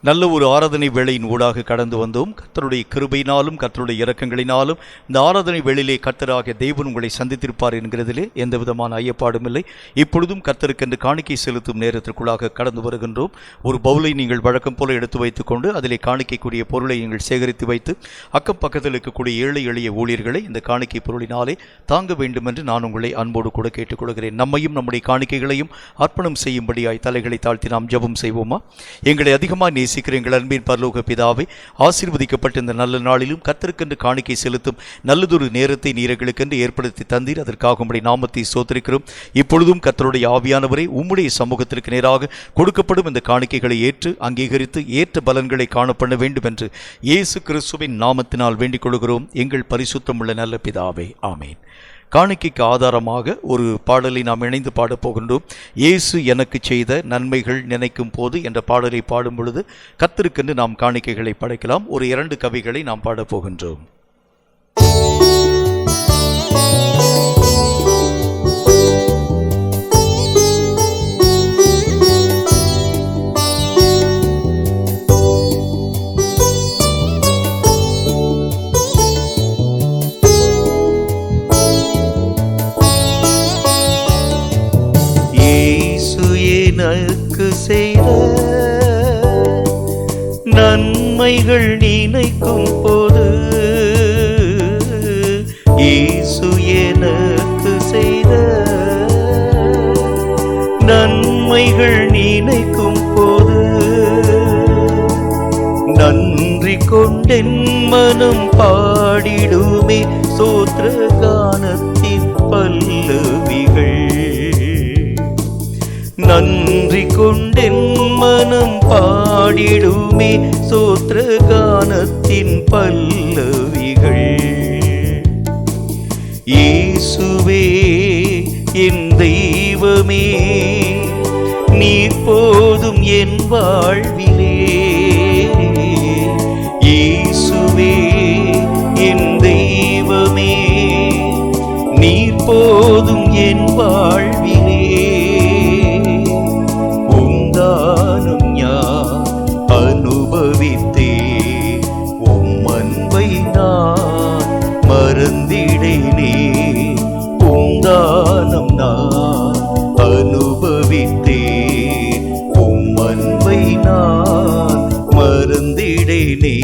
நல்ல ஒரு ஆராதனை வேளையின் ஊடாக கடந்து வந்தோம். கர்த்தருடைய கிருபையினாலும் கர்த்தருடைய இரக்கங்களினாலும் இந்த ஆராதனை வேளையிலே கர்த்தராகிய தேவன் உங்களை சந்தித்திருப்பார் என்கிறதிலே எந்த விதமான ஐயப்பாடும் இல்லை. இப்பொழுதும் கர்த்தருக்கென்று காணிக்கை செலுத்தும் நேரத்திற்குள்ளாக கடந்து வருகின்றோம். ஒரு பவுலை நீங்கள் வழக்கம் போல எடுத்து வைத்துக்கொண்டு அதிலே காணிக்கைக்குரிய பொருளை நீங்கள் சேகரித்து வைத்து அக்கம் பக்கத்தில் இருக்கக்கூடிய ஏழை எளிய ஊழியர்களை இந்த காணிக்கை பொருளினாலே தாங்க வேண்டும் என்று நான் உங்களை அன்போடு கூட கேட்டுக்கொள்கிறேன். நம்மையும் நம்முடைய காணிக்கைகளையும் அர்ப்பணம் செய்யும்படியாய் தலைகளை தாழ்த்தி நாம் ஜெபம் செய்வோமா? எங்களை அதிகமாக எங்கள் அன்பின் பரலோக பிதாவை, ஆசீர்வதிக்கப்பட்ட இந்த நல்ல நாளிலும் கர்த்தருக்கென்று காணிக்கை செலுத்தும் நல்லதொரு நேரத்தை நீர் எங்களுக்கென்று ஏற்படுத்தி தந்தீர். அதற்காக உம்முடைய நாமத்தை ஸ்தோத்திரிக்கிறோம். இப்பொழுதும் கர்த்தருடைய ஆவியானவரை உம்முடைய சமூகத்திற்கு நேராக கொடுக்கப்படும் இந்த காணிக்கைகளை ஏற்று அங்கீகரித்து ஏற்ற பலன்களை காணப்பட வேண்டும் என்று இயேசு கிறிஸ்துவின் நாமத்தினால் வேண்டிக் கொள்கிறோம் எங்கள் பரிசுத்தமுள்ள நல்ல பிதாவே. ஆமேன். காணிக்கைக்கு ஆதாரமாக ஒரு பாடலை நாம் இணைந்து பாடப்போகின்றோம். இயேசு எனக்கு செய்த நன்மைகள் நினைக்கும் போது என்ற பாடலை பாடும் பொழுது கர்த்தருக்கென்று நாம் காணிக்கைகளை படைக்கலாம். ஒரு 2 கவிகளை நாம் பாடப்போகின்றோம். எனக்கு செய்த நன்மைகள் நினைக்கும் போது, இயேசு எனக்கு செய்த நன்மைகள் நினைக்கும் போது, நன்றி கொண்டென் மனம் பாடிடுமே ஸ்தோத்திர கானத்தின் பல்லவிகள். நன்றி கொண்டென் மனம் பாடிடுமே ஸ்தோத்திர கானத்தின் பல்லவிகள். இயேசுவே என் தெய்வமே, நீர் போதும் என் வாழ்விலே. இயேசுவே என் தெய்வமே, நீர் போதும் என் வாழ்விலே. உந்தானும் ஞான் அனுபவித்தே, உம் அன்பை நான் மறந்திடேனே. உந்தா தானம் நான் அனுபவித்தேன், உம் அன்பை நான் மறந்திடேனே.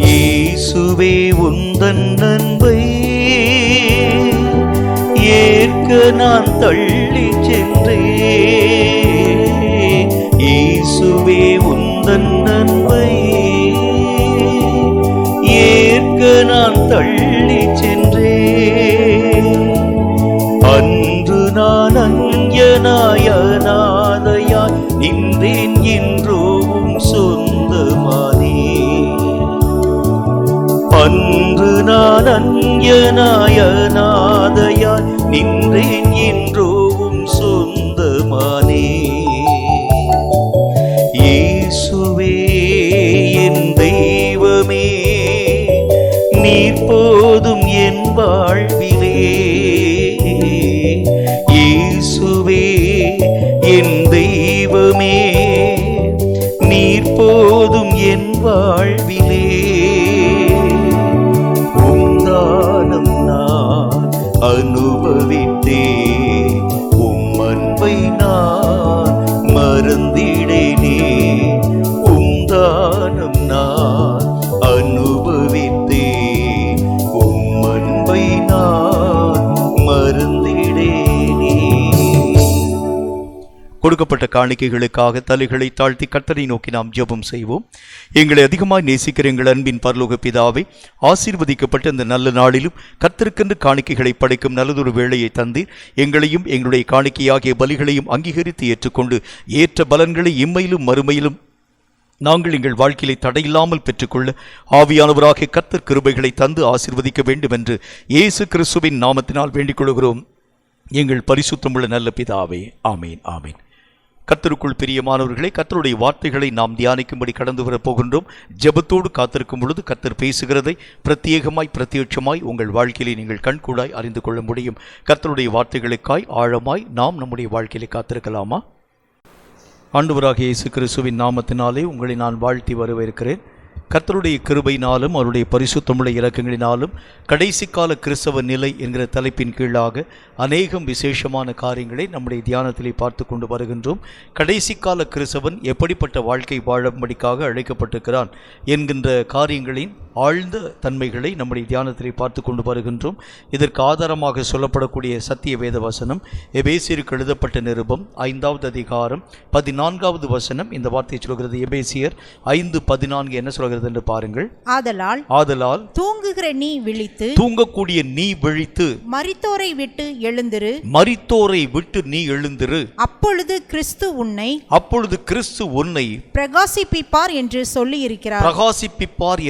இயேசுவே உந்தன் அன்பை ஏற்க நான் தள்ளி சென்றேன். இயேசுவே உந்தன் அன்பை ஏற்க நான் தள்ளி சென்றேன். அன்று நான் அஞ்ஞனாய் அநாதையாய் நின்றேன், என்றோவும் சொந்தமானேன். அன்று நான் அஞ்ஞனாய் அநாதையாய் நின்றேன், என்றோவும் சொந்தமானேன். இயேசுவே என் தெய்வமே, நீர் போதும் என் வாழ்விலே. இயேசுவே என் தெய்வமே, நீர் போதும் என் வாழ்விலே. உந்தானம் நான் அனுபவித்தேன், உம் அன்பை நான் மறந்திடேனே. உந்தானம் நான் அனுபவித்தேன், உம் அன்பை நான் மறந்திடேனே. கொடுக்கப்பட்ட காணிக்கைகளுக்காக தலைகளை தாழ்த்தி கர்த்தரை நோக்கி நாம் ஜெபம் செய்வோம். எங்களை அதிகமாய் நேசிக்கிற எங்கள் அன்பின் பரலோக பிதாவே, ஆசீர்வதிக்கப்பட்ட இந்த நல்ல நாளிலும் கர்த்தருக்கென்று காணிக்கைகளை படைக்கும் நல்லதொரு வேளையை தந்தீர். எங்களையும் எங்களுடைய காணிக்கையாகிய பலிகளையும் அங்கீகரித்து ஏற்றுக்கொண்டு ஏற்ற பலன்களை இம்மையிலும் மறுமையிலும் நாங்கள் எங்கள் வாழ்க்கையை தடையில்லாமல் பெற்றுக்கொள்ள ஆவியானவராகிய கர்த்தர் கிருபைகளை தந்து ஆசீர்வதிக்க வேண்டும் என்று இயேசு கிறிஸ்துவின் நாமத்தினால் வேண்டிக் கொள்கிறோம் எங்கள் பரிசுத்தமுள்ள நல்ல பிதாவே. ஆமீன், ஆமீன். கர்த்தருக்குள் பிரியமானவர்களே, கர்த்தருடைய வார்த்தைகளை நாம் தியானிக்கும்படி கடந்து வரப் போகின்றோம். ஜெபத்தோடு காத்திருக்கும் பொழுது கர்த்தர் பேசுகிறதை பிரத்யேகமாய் பிரத்யட்சமாய் உங்கள் வாழ்க்கையிலே நீங்கள் கண்கூடாய் அறிந்து கொள்ள முடியும். கர்த்தருடைய வார்த்தைகளுக்காய் ஆழமாய் நாம் நம்முடைய வாழ்க்கையிலே காத்திருக்கலாமா? ஆண்டவராகிய இயேசு கிறிஸ்துவின் நாமத்தினாலே உங்களை நான் வாழ்த்தி வரவேற்கிறேன். கர்த்தருடைய கிருபையினாலும் அவருடைய பரிசுத்தமுள்ள இரக்கங்களினாலும் கடைசி கால கிறிஸ்தவ நிலை என்கிற தலைப்பின் கீழாக அநேகம் விசேஷமான காரியங்களை நம்முடைய தியானத்திலே பார்த்து கொண்டு வருகின்றோம். கடைசி கால கிறிஸ்தவன் எப்படிப்பட்ட வாழ்க்கை வாழும்படிக்காக அழைக்கப்பட்டிருக்கிறான் என்கின்ற காரியங்களின் ஆழ்ந்த தன்மைகளை நம்முடைய தியானத்திலே பார்த்து கொண்டு வருகின்றோம். இதற்கு ஆதாரமாக சொல்லப்படக்கூடிய சத்திய வேத வசனம் எபேசியருக்கு எழுதப்பட்ட நிருபம் 5வது அதிகாரம் 14வது வசனம். இந்த வார்த்தையை சொல்கிறது. எபேசியர் 5:14 என்ன சொல்கிறது என்று பாருங்கள். ஆதலால் தூங்குகிற நீ விழித்து, தூங்கக்கூடிய நீ விழித்து, மரித்தோரை விட்டு எழுந்திரு, மரித்தோரை விட்டு நீ எழுந்திரு, அப்பொழுது கிறிஸ்து உன்னை பிரகாசிப்பிப்பார்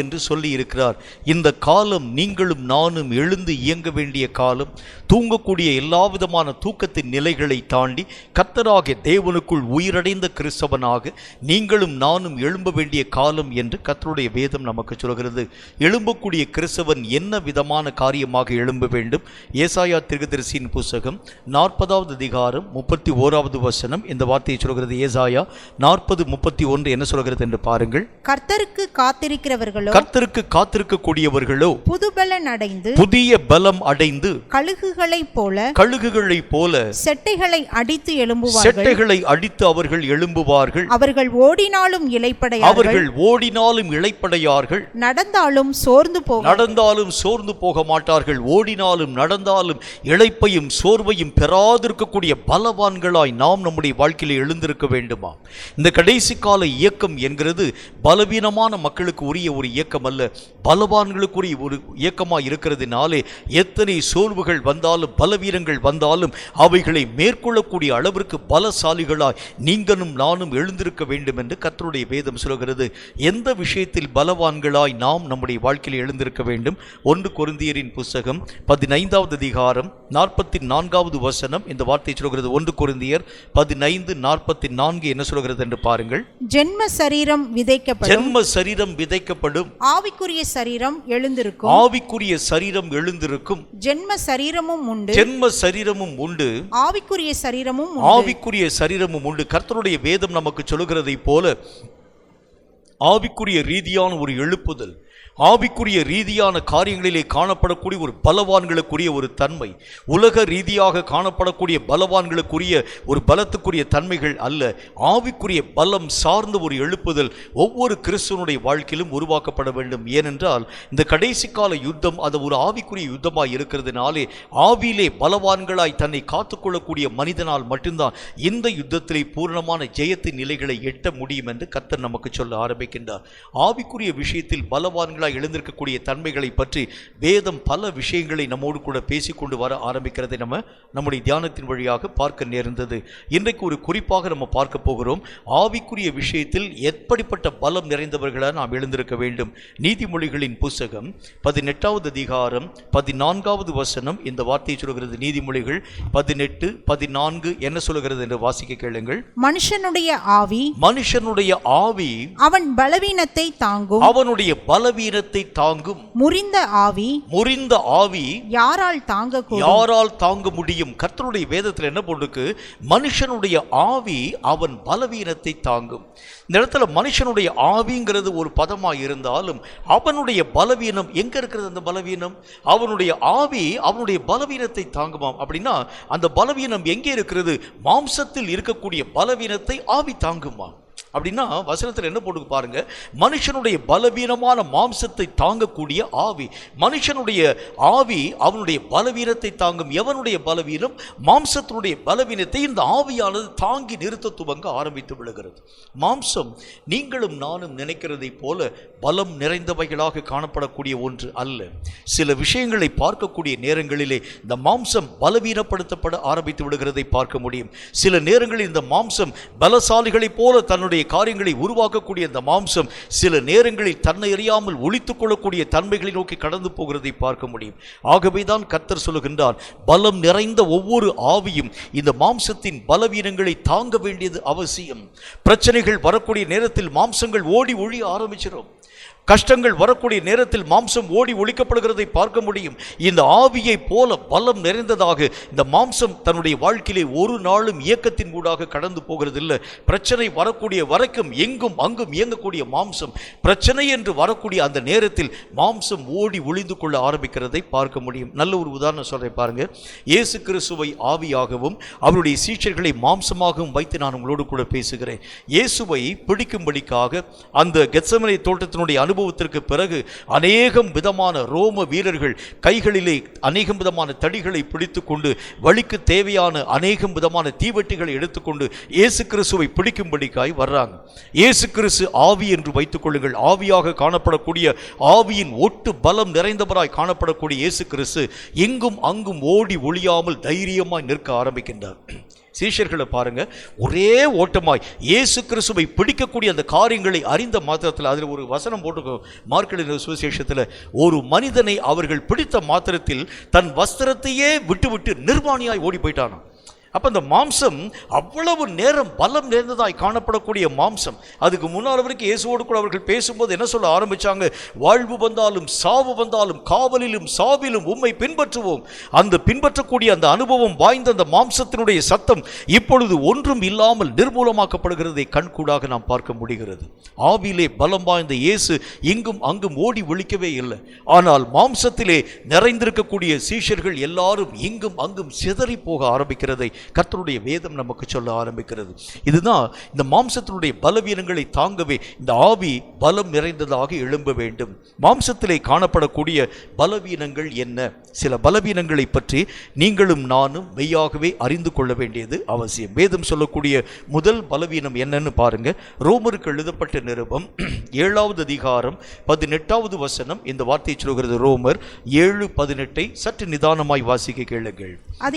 என்று சொல்லி இருக்கிறார். இந்த காலம் நீங்களும் நானும் எழுந்து இயங்க வேண்டிய காலம். தூங்கக்கூடிய எல்லா விதமான தூக்கத்தின் நிலைகளை தாண்டி கர்த்தராகிய தேவனுக்குள் உயிரடைந்த கிறிஸ்தவனாக நீங்களும் நானும் எழும்ப வேண்டிய காலம் என்று கர்த்தருடைய வேதம் நமக்கு சொல்கிறது. எழும்பக்கூடிய கிறிஸ்தவன் என்ன விதமான காரியமாக எழும்ப வேண்டும்? ஏசாயா தீர்க்கதரிசியின் புத்தகம் 40வது அதிகாரம் 31வது வசனம் இந்த வார்த்தையை சொல்கிறது. ஏசாயா 40:31 என்ன சொல்கிறது என்று பாருங்கள். கர்த்தருக்கு காத்திருக்கக்கூடியவர்களோ புதிய பலம் அடைந்து கழுகுகளைப் போல செட்டைகளை அடித்து அவர்கள் எழும்புவார்கள். அவர்கள் ஓடினாலும் இளைப்படையார்கள், நடந்தாலும் சோர்ந்து போக மாட்டார்கள். ஓடினாலும் நடந்தாலும் இளைப்பையும் சோர்வையும் பெறாதிருக்கக்கூடிய பலவான்களாய் நாம் நம்முடைய வாழ்க்கையில் எழுந்திருக்க வேண்டுமா? இந்த கடைசி கால இயக்கம் என்கிறது பலவீனமான மக்களுக்கு உரிய ஒரு இயக்கம் அல்ல, பலவான்களுக்குரிய ஒரு இயக்கமாக இருக்கிறதுனாலே எத்தனை சோர்வுகள் வந்தாலும் பலவீனங்கள் வந்தாலும் அவைகளை மேற்கொள்ளக்கூடிய அளவிற்கு பலசாலிகளாய் நீங்களும் நானும் எழுந்திருக்க வேண்டும் என்று கர்த்தருடைய வேதம் சொல்கிறது. எந்த விஷயத்தில் பலவான்களாய் நாம் நம்முடைய வாழ்க்கையில் எழுந்திருக்க வேண்டும்? 1 கொரிந்தியரின் புத்தகம் 15வது அதிகாரம் 44வது வசனம் இந்த வார்த்தை சொல்கிறது. 1 கொரிந்தியர் 15:44 என்ன சொல்கிறது என்று பாருங்கள். ஜென்ம சரீரம் விதைக்கப்படும், ஆவிக்குரிய ஆவிக்குரிய சரீரம் எழுந்திருக்கும். ஆவிக்குரிய சரீரம் எழுந்திருக்கும். ஜென்ம சரீரமும் உண்டு. ஜென்ம சரீரமும் உண்டு. ஆவிக்குரிய சரீரமும் உண்டு. ஆவிக்குரிய சரீரமும் உண்டு. கர்த்தருடைய வேதம் நமக்கு சொல்லுகிறதைப் போல ஆவிக்குரிய ரீதியான ஒரு எழுப்புதல், ஆவிக்குரிய ரீதியான காரியங்களிலே காணப்படக்கூடிய ஒரு பலவான்களுக்குரிய ஒரு தன்மை, உலக ரீதியாக காணப்படக்கூடிய பலவான்களுக்குரிய ஒரு பலத்துக்குரிய தன்மைகள் அல்ல. ஆவிக்குரிய பலம் சார்ந்த ஒரு எழுப்புதல் ஒவ்வொரு கிறிஸ்துவனுடைய வாழ்க்கையிலும் உருவாக்கப்பட வேண்டும். ஏனென்றால் இந்த கடைசி கால யுத்தம் அது ஒரு ஆவிக்குரிய யுத்தமாய் இருக்கிறதுனாலே ஆவியிலே பலவான்களாய் தன்னை காத்துக்கொள்ளக்கூடிய மனிதனால் மட்டும்தான் இந்த யுத்தத்திலே பூர்ணமான ஜெயத்தின் நிலைகளை எட்ட முடியும் என்று கர்த்தர் நமக்கு சொல்ல ஆரம்பிக்கின்றார். ஆவிக்குரிய விஷயத்தில் பலவான்களாய் எழுந்திருக்கக்கூடிய தன்மைகளை பற்றி வேதம் பல விஷயங்களை நம்மோடு கூட பேசிக்கொண்டு வர ஆரம்பிக்கிறதை நம்முடைய தியானத்தின் வழியாக பார்க்க நேர்ந்தது. இன்றைக்கு ஒரு குறிப்பாக நம்ம பார்க்க போகிறோம். ஆவிக்குரிய விஷயத்தில் எப்படிப்பட்ட பலம் நிறைந்தவர்களாக நாம் எழுந்திருக்க வேண்டும். நீதிமொழிகளின் புஸ்தகம் 18வது அதிகாரம் 14வது வசனம் இந்த வார்த்தையை சொல்கிறது. நீதிமொழிகள் 18:14 என்ன சொல்கிறது என்று வாசிக்க கேளுங்கள். மனுஷனுடைய ஆவி அவன் பலவீனத்தை தாங்கும். அவனுடைய பலவீனத்தை தாங்கும். முறிந்த ஆவி யாரால் தாங்க முடியும்? கர்த்தருடைய வேதத்தில் என்ன போட்டுருக்கு? மனுஷனுடைய ஆவி அவன் பலவீனத்தை தாங்கும். இந்த இடத்துல மனுஷனுடைய ஆவிங்கிறது ஒரு பதமாக இருந்தாலும் அவனுடைய பலவீனம் எங்க இருக்கிறது? அந்த பலவீனம் அவனுடைய ஆவி அவனுடைய பலவீனத்தை தாங்குமாம். அப்படின்னா அந்த பலவீனம் எங்கே இருக்கிறது? மாம்சத்தில் இருக்கக்கூடிய பலவீனத்தை ஆவி தாங்குமா? அப்படின்னா வசனத்தில் என்ன போட்டு பாருங்க, மனுஷனுடைய பலவீனமான மாம்சத்தை தாங்கக்கூடிய ஆவி. மனுஷனுடைய ஆவி அவனுடைய பலவீனத்தை தாங்கும். எவனுடைய பலவீனம்? மாம்சத்தினுடைய பலவீனத்தை இந்த ஆவியானது தாங்கி நிறுத்த துவங்க ஆரம்பித்து விடுகிறது. மாம்சம் நீங்களும் நானும் நினைக்கிறதை போல பலம் நிறைந்தவைகளாக காணப்படக்கூடிய ஒன்று அல்ல. சில விஷயங்களை பார்க்கக்கூடிய நேரங்களிலே இந்த மாம்சம் பலவீனப்படுத்தப்பட ஆரம்பித்து விடுகிறதை பார்க்க முடியும். சில நேரங்களில் இந்த மாம்சம் பலசாலிகளைப் போல தன்னுடைய காரியங்களை உருவாக்கக்கூடிய இந்த மாம்சம் சில நேரங்களில் தன்னை அறியாமல் ஒளித்துக் கொள்ளக்கூடிய தன்மைகளை நோக்கி கடந்து போகிறதை பார்க்க முடியும். ஆகவேதான் கர்த்தர் சொல்லுகின்றார், பலம் நிறைந்த ஒவ்வொரு ஆவியும் இந்த மாம்சத்தின் பலவீனங்களை தாங்க வேண்டியது அவசியம். பிரச்சனைகள் வரக்கூடிய நேரத்தில் மாம்சங்கள் ஓடி ஒழிய ஆரம்பிச்சிடும். கஷ்டங்கள் வரக்கூடிய நேரத்தில் மாம்சம் ஓடி ஒழிக்கப்படுகிறதை பார்க்க முடியும். இந்த ஆவியை போல பலம் நிறைந்ததாக இந்த மாம்சம் தன்னுடைய வாழ்க்கையிலே ஒரு நாளும் இயக்கத்தின் ஊடாக கடந்து போகிறது இல்லை. பிரச்சனை வரக்கூடிய வரைக்கும் எங்கும் அங்கும் இயங்கக்கூடிய மாம்சம் பிரச்சனை என்று வரக்கூடிய அந்த நேரத்தில் மாம்சம் ஓடி ஒளிந்து கொள்ள ஆரம்பிக்கிறதை பார்க்க முடியும். நல்ல ஒரு உதாரணம் சொல்றேன் பாருங்க. இயேசு கிறிஸ்துவை ஆவியாகவும் அவருடைய சீஷர்களை மாம்சமாகவும் வைத்து நான் உங்களோடு கூட பேசுகிறேன். இயேசுவை பிடிக்கும்படிக்காக அந்த கெத்செமனே தோட்டத்தினுடைய அனுபவத்திற்கு பிறகு அநேகம் விதமான ரோம வீரர்கள் கைகளிலே அநேகம் விதமான தடிகளை பிடித்துக் கொண்டு வழிக்கு தேவையான அநேகம் விதமான தீவெட்டிகளை எடுத்துக்கொண்டு இயேசு கிறிஸ்துவை பிடிக்கும்படிக்காய் வர்றாங்க. இயேசு கிறிஸ்து ஆவி என்று வைத்துக் கொள்ளுங்கள். ஆவியாக காணப்படக்கூடிய ஆவியின் ஒட்டு பலம் நிறைந்தவராய் காணப்படக்கூடிய இயேசு கிறிஸ்து எங்கும் அங்கும் ஓடி ஒளியாமல் தைரியமாய் நிற்க ஆரம்பிக்கின்றார். சீஷர்களை பாருங்க, ஒரே ஓட்டமாய் இயேசு கிறிஸ்துவை பிடிக்கக்கூடிய அந்த காரியங்களை அறிந்த மாத்திரத்தில், அதில் ஒரு வசனம் போட்டு மார்க்கு சுவிசேஷத்தில், ஒரு மனிதனை அவர்கள் பிடித்த மாத்திரத்தில் தன் வஸ்திரத்தையே விட்டு நிர்வாணியாய் ஓடி போயிட்டானாம். அப்போ அந்த மாம்சம் அவ்வளவு நேரம் பலம் நிறைந்ததாய் காணப்படக்கூடிய மாம்சம். அதுக்கு முன்னால் வரைக்கும் இயேசுவோடு கூட அவர்கள் பேசும்போது என்ன சொல்ல ஆரம்பித்தாங்க? வாழ்வு வந்தாலும் சாவு வந்தாலும் காவலிலும் சாவிலும் உம்மை பின்பற்றுவோம். அந்த பின்பற்றக்கூடிய அந்த அனுபவம் வாய்ந்த அந்த மாம்சத்தினுடைய சத்தம் இப்பொழுது ஒன்றும் இல்லாமல் நிர்மூலமாக்கப்படுகிறதை கண்கூடாக நாம் பார்க்க முடிகிறது. ஆவியிலே பலம் வாய்ந்த இயேசு இங்கும் அங்கும் ஓடி ஒழிக்கவே இல்லை. ஆனால் மாம்சத்திலே நிறைந்திருக்கக்கூடிய சீஷர்கள் எல்லாரும் இங்கும் அங்கும் சிதறி போக ஆரம்பிக்கிறதை கர்த்தருடைய வேதம் நமக்கு சொல்ல ஆரம்பிக்கிறது. இதுதான் இந்த மாம்சத்தினுடைய பலவீனங்களை தாங்கவே இந்த ஆவி பலம் நிறைந்ததாக எழும்ப வேண்டும். மாம்சத்திலே காணப்படக்கூடிய பலவீனங்கள் என்ன? சில பலவீனங்களை பற்றி நீங்களும் நானும் மெய்யாகவே அறிந்து கொள்ள வேண்டியது அவசியம். வேதம் சொல்லக்கூடிய முதல் பலவீனம் என்னன்னு பாருங்க. ரோமருக்கு எழுதப்பட்ட நிருபம் 7வது அதிகாரம் 18வது வசனம் இந்த வார்த்தையை சொல்கிறது. ரோமர் 7:18 சற்று நிதானமாய் வாசிக்க கேளுங்கள். அது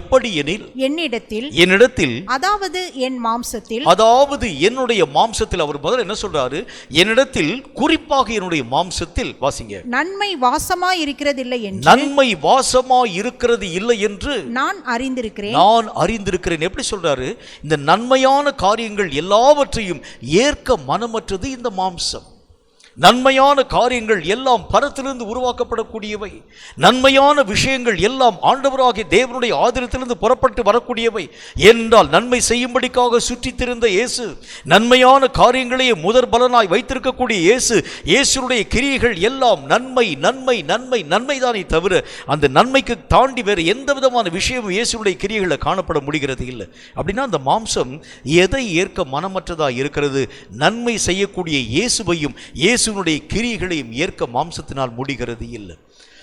எப்படி எனில் என்னிடத்தில் அதாவது என் மாம்சத்தில், அதாவது என்னுடைய மாம்சத்தில், அவர் முதல்ல என்ன சொல்றாரு? என்னிடத்தில், குறிப்பாக என்னுடைய மாம்சத்தில், வாசிங்க, நன்மை வாசமாய் இருக்கிறது இல்லை என்று, நன்மை வாசமாய் இருக்கிறது இல்லை என்று நான் அறிந்திருக்கிறேன். எப்படி சொல்றாரு? இந்த நன்மையான காரியங்கள் எல்லாவற்றையும் ஏற்க மனமற்றது இந்த மாம்சம். நன்மையான காரியங்கள் எல்லாம் பரத்திலிருந்து உருவாக்கப்படக்கூடியவை. நன்மையான விஷயங்கள் எல்லாம் ஆண்டவராகிய தேவனுடைய ஆதரத்திலிருந்து புறப்பட்டு வரக்கூடியவை. என்றால் நன்மை செய்யும்படிக்காக சுற்றித் திரிந்த இயேசு, நன்மையான காரியங்களையே முதற் பலனாய் வைத்திருக்கக்கூடிய இயேசு, இயேசுடைய கிரியைகள் எல்லாம் நன்மை நன்மை நன்மை நன்மைதானே தவிர அந்த நன்மைக்கு தாண்டி வேறு எந்த விதமான விஷயமும் இயேசுடைய கிரியைகளை காணப்பட முடிகிறது இல்லை. அப்படின்னா அந்த மாம்சம் எதை ஏற்க மனமற்றதாக இருக்கிறது? நன்மை செய்யக்கூடிய இயேசுவையும் இயேசுனுடைய கிரியைகளையும் ஏற்க மாம்சத்தினால் முடிகிறது இல்லை.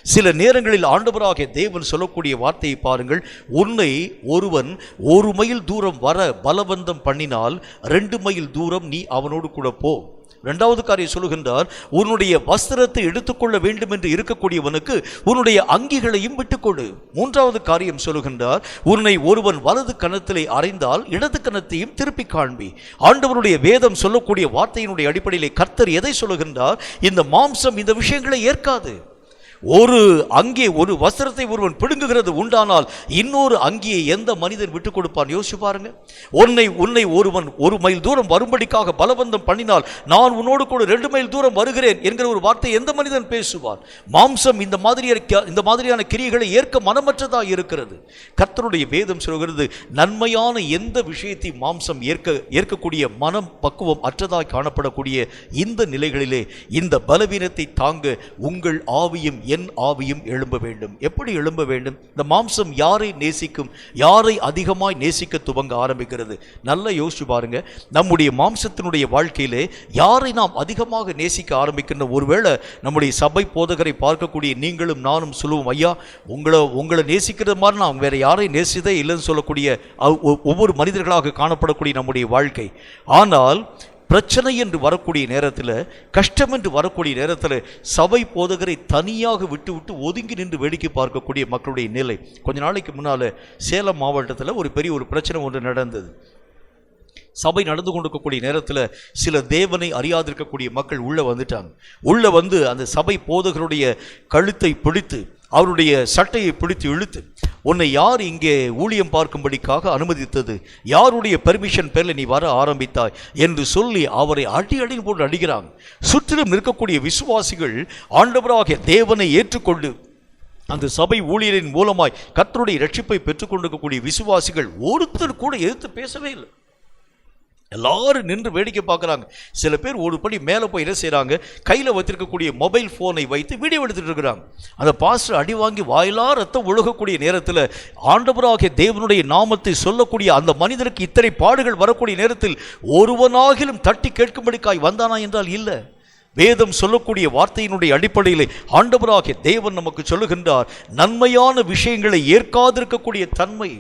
சில நேரங்களில் ஆண்டவராகிய தேவன் சொல்லக்கூடிய வார்த்தையை பாருங்கள். உன்னை ஒருவன் 1 மைல் தூரம் வர பலவந்தம் பண்ணினால் 2 மைல் தூரம் நீ அவனோடு கூட போ. 2வது காரியம் சொல்லுகின்றார், உன்னுடைய வஸ்திரத்தை எடுத்துக்கொள்ள வேண்டும் என்று இருக்கக்கூடியவனுக்கு உன்னுடைய அங்கிகளையும் விட்டுக்கொடு. 3வது காரியம் சொல்லுகின்றார், உன்னை ஒருவன் வலது கன்னத்திலே அறைந்தால் இடது கன்னத்தையும் திருப்பி காண்பி. ஆண்டவருடைய வேதம் சொல்லக்கூடிய வார்த்தையினுடைய அடிப்படையிலே கர்த்தர் எதை சொல்லுகின்றார்? இந்த மாம்சம் இந்த விஷயங்களை ஏற்காது. ஒரு வஸ்திரத்தை ஒருவன் பிடுங்குகிறது உண்டானால் இன்னொரு அங்கியை எந்த மனிதன் விட்டுக் கொடுப்பான்? யோசிச்சு பாருங்க. உன்னை ஒருவன் 1 மைல் தூரம் வரும்படிக்காக பலவந்தம் பண்ணினால் நான் உன்னோடு கூட 2 மைல் தூரம் வருகிறேன் என்கிற ஒரு வார்த்தை எந்த மனிதன் பேசுவார்? மாம்சம் இந்த மாதிரியான கிரியைகளை ஏற்க மனமற்றதாக இருக்கிறது. கர்த்தருடைய வேதம் சொல்கிறது, நன்மையான எந்த விஷயத்தை மாம்சம் ஏற்கக்கூடிய மனம் பக்குவம் அற்றதாக காணப்படக்கூடிய இந்த நிலைகளிலே இந்த பலவீனத்தை தாங்க உங்கள் ஆவியும் என் ஆவியும் எழும்ப வேண்டும். எப்படி எழும்ப வேண்டும்? இந்த மாம்சம் யாரை நேசிக்கும்? யாரை அதிகமாய் நேசிக்க துவங்க ஆரம்பிக்கிறது? நல்லா யோசிச்சு பாருங்க. நம்முடைய மாம்சத்தினுடைய வாழ்க்கையிலே யாரை நாம் அதிகமாக நேசிக்க ஆரம்பிக்கின்ற, ஒருவேளை நம்முடைய சபை போதகரை பார்க்கக்கூடிய நீங்களும் நானும் சொல்லுவோம், ஐயா உங்களை நேசிக்கிறது மாதிரி நான் வேற யாரையும் நேசித்தே இல்லைன்னு சொல்லக்கூடிய ஒவ்வொரு மனிதர்களாக காணப்படக்கூடிய நம்முடைய வாழ்க்கை. ஆனால் பிரச்சனை என்று வரக்கூடிய நேரத்தில், கஷ்டம் என்று வரக்கூடிய நேரத்தில் சபை போதகரை தனியாக விட்டு ஒதுங்கி நின்று வேடிக்கை பார்க்கக்கூடிய மக்களுடைய நிலை. கொஞ்ச நாளைக்கு முன்னால் சேலம் மாவட்டத்தில் ஒரு பெரிய பிரச்சனை ஒன்று நடந்தது. சபை நடந்து கொண்டிருக்கக்கூடிய நேரத்தில் சில தேவனை அறியாதிருக்கக்கூடிய மக்கள் உள்ளே வந்துட்டாங்க. உள்ளே வந்து அந்த சபை போதகருடைய கழுத்தை பிடித்து, அவருடைய சட்டையை பிடித்து இழுத்து, உன்னை யார் இங்கே ஊழியம் பார்க்கும்படிக்காக அனுமதித்தது? யாருடைய பெர்மிஷன் பேரில் நீ வர ஆரம்பித்தாய் என்று சொல்லி அவரை அடி போட்டு அடிக்கிறாங்க. சுற்றிலும் இருக்கக்கூடிய விசுவாசிகள் ஆண்டவராகிய தேவனை ஏற்றுக்கொண்டு அந்த சபை ஊழியரின் மூலமாய் கர்த்தருடைய ரட்சிப்பை பெற்றுக்கொண்டிருக்கக்கூடிய விசுவாசிகள் ஒருத்தர் கூட எதிர்த்து பேசவே இல்லை. எல்லாரும் நின்று வேடிக்கை பார்க்குறாங்க. சில பேர் ஒரு படி மேலே போய் என்ன செய்கிறாங்க, கையில் வைத்திருக்கக்கூடிய மொபைல் ஃபோனை வைத்து வீடியோ எடுத்துகிட்டு இருக்கிறாங்க. அந்த பாஸ்டர் அடி வாங்கி வாயிலா ரத்தம் ஒழுகக்கூடிய நேரத்தில் ஆண்டவராகிய தேவனுடைய நாமத்தை சொல்லக்கூடிய அந்த மனிதனுக்கு இத்தனை பாடுகள் வரக்கூடிய நேரத்தில் ஒருவனாகிலும் தட்டி கேட்கும்படிக்காய் வந்தானா என்றால் இல்லை. வேதம் சொல்லக்கூடிய வார்த்தையினுடைய அடிப்படையிலே ஆண்டவராகிய தேவன் நமக்கு சொல்லுகின்றார், நன்மையான விஷயங்களை ஏற்காதிருக்கக்கூடிய தன்மை.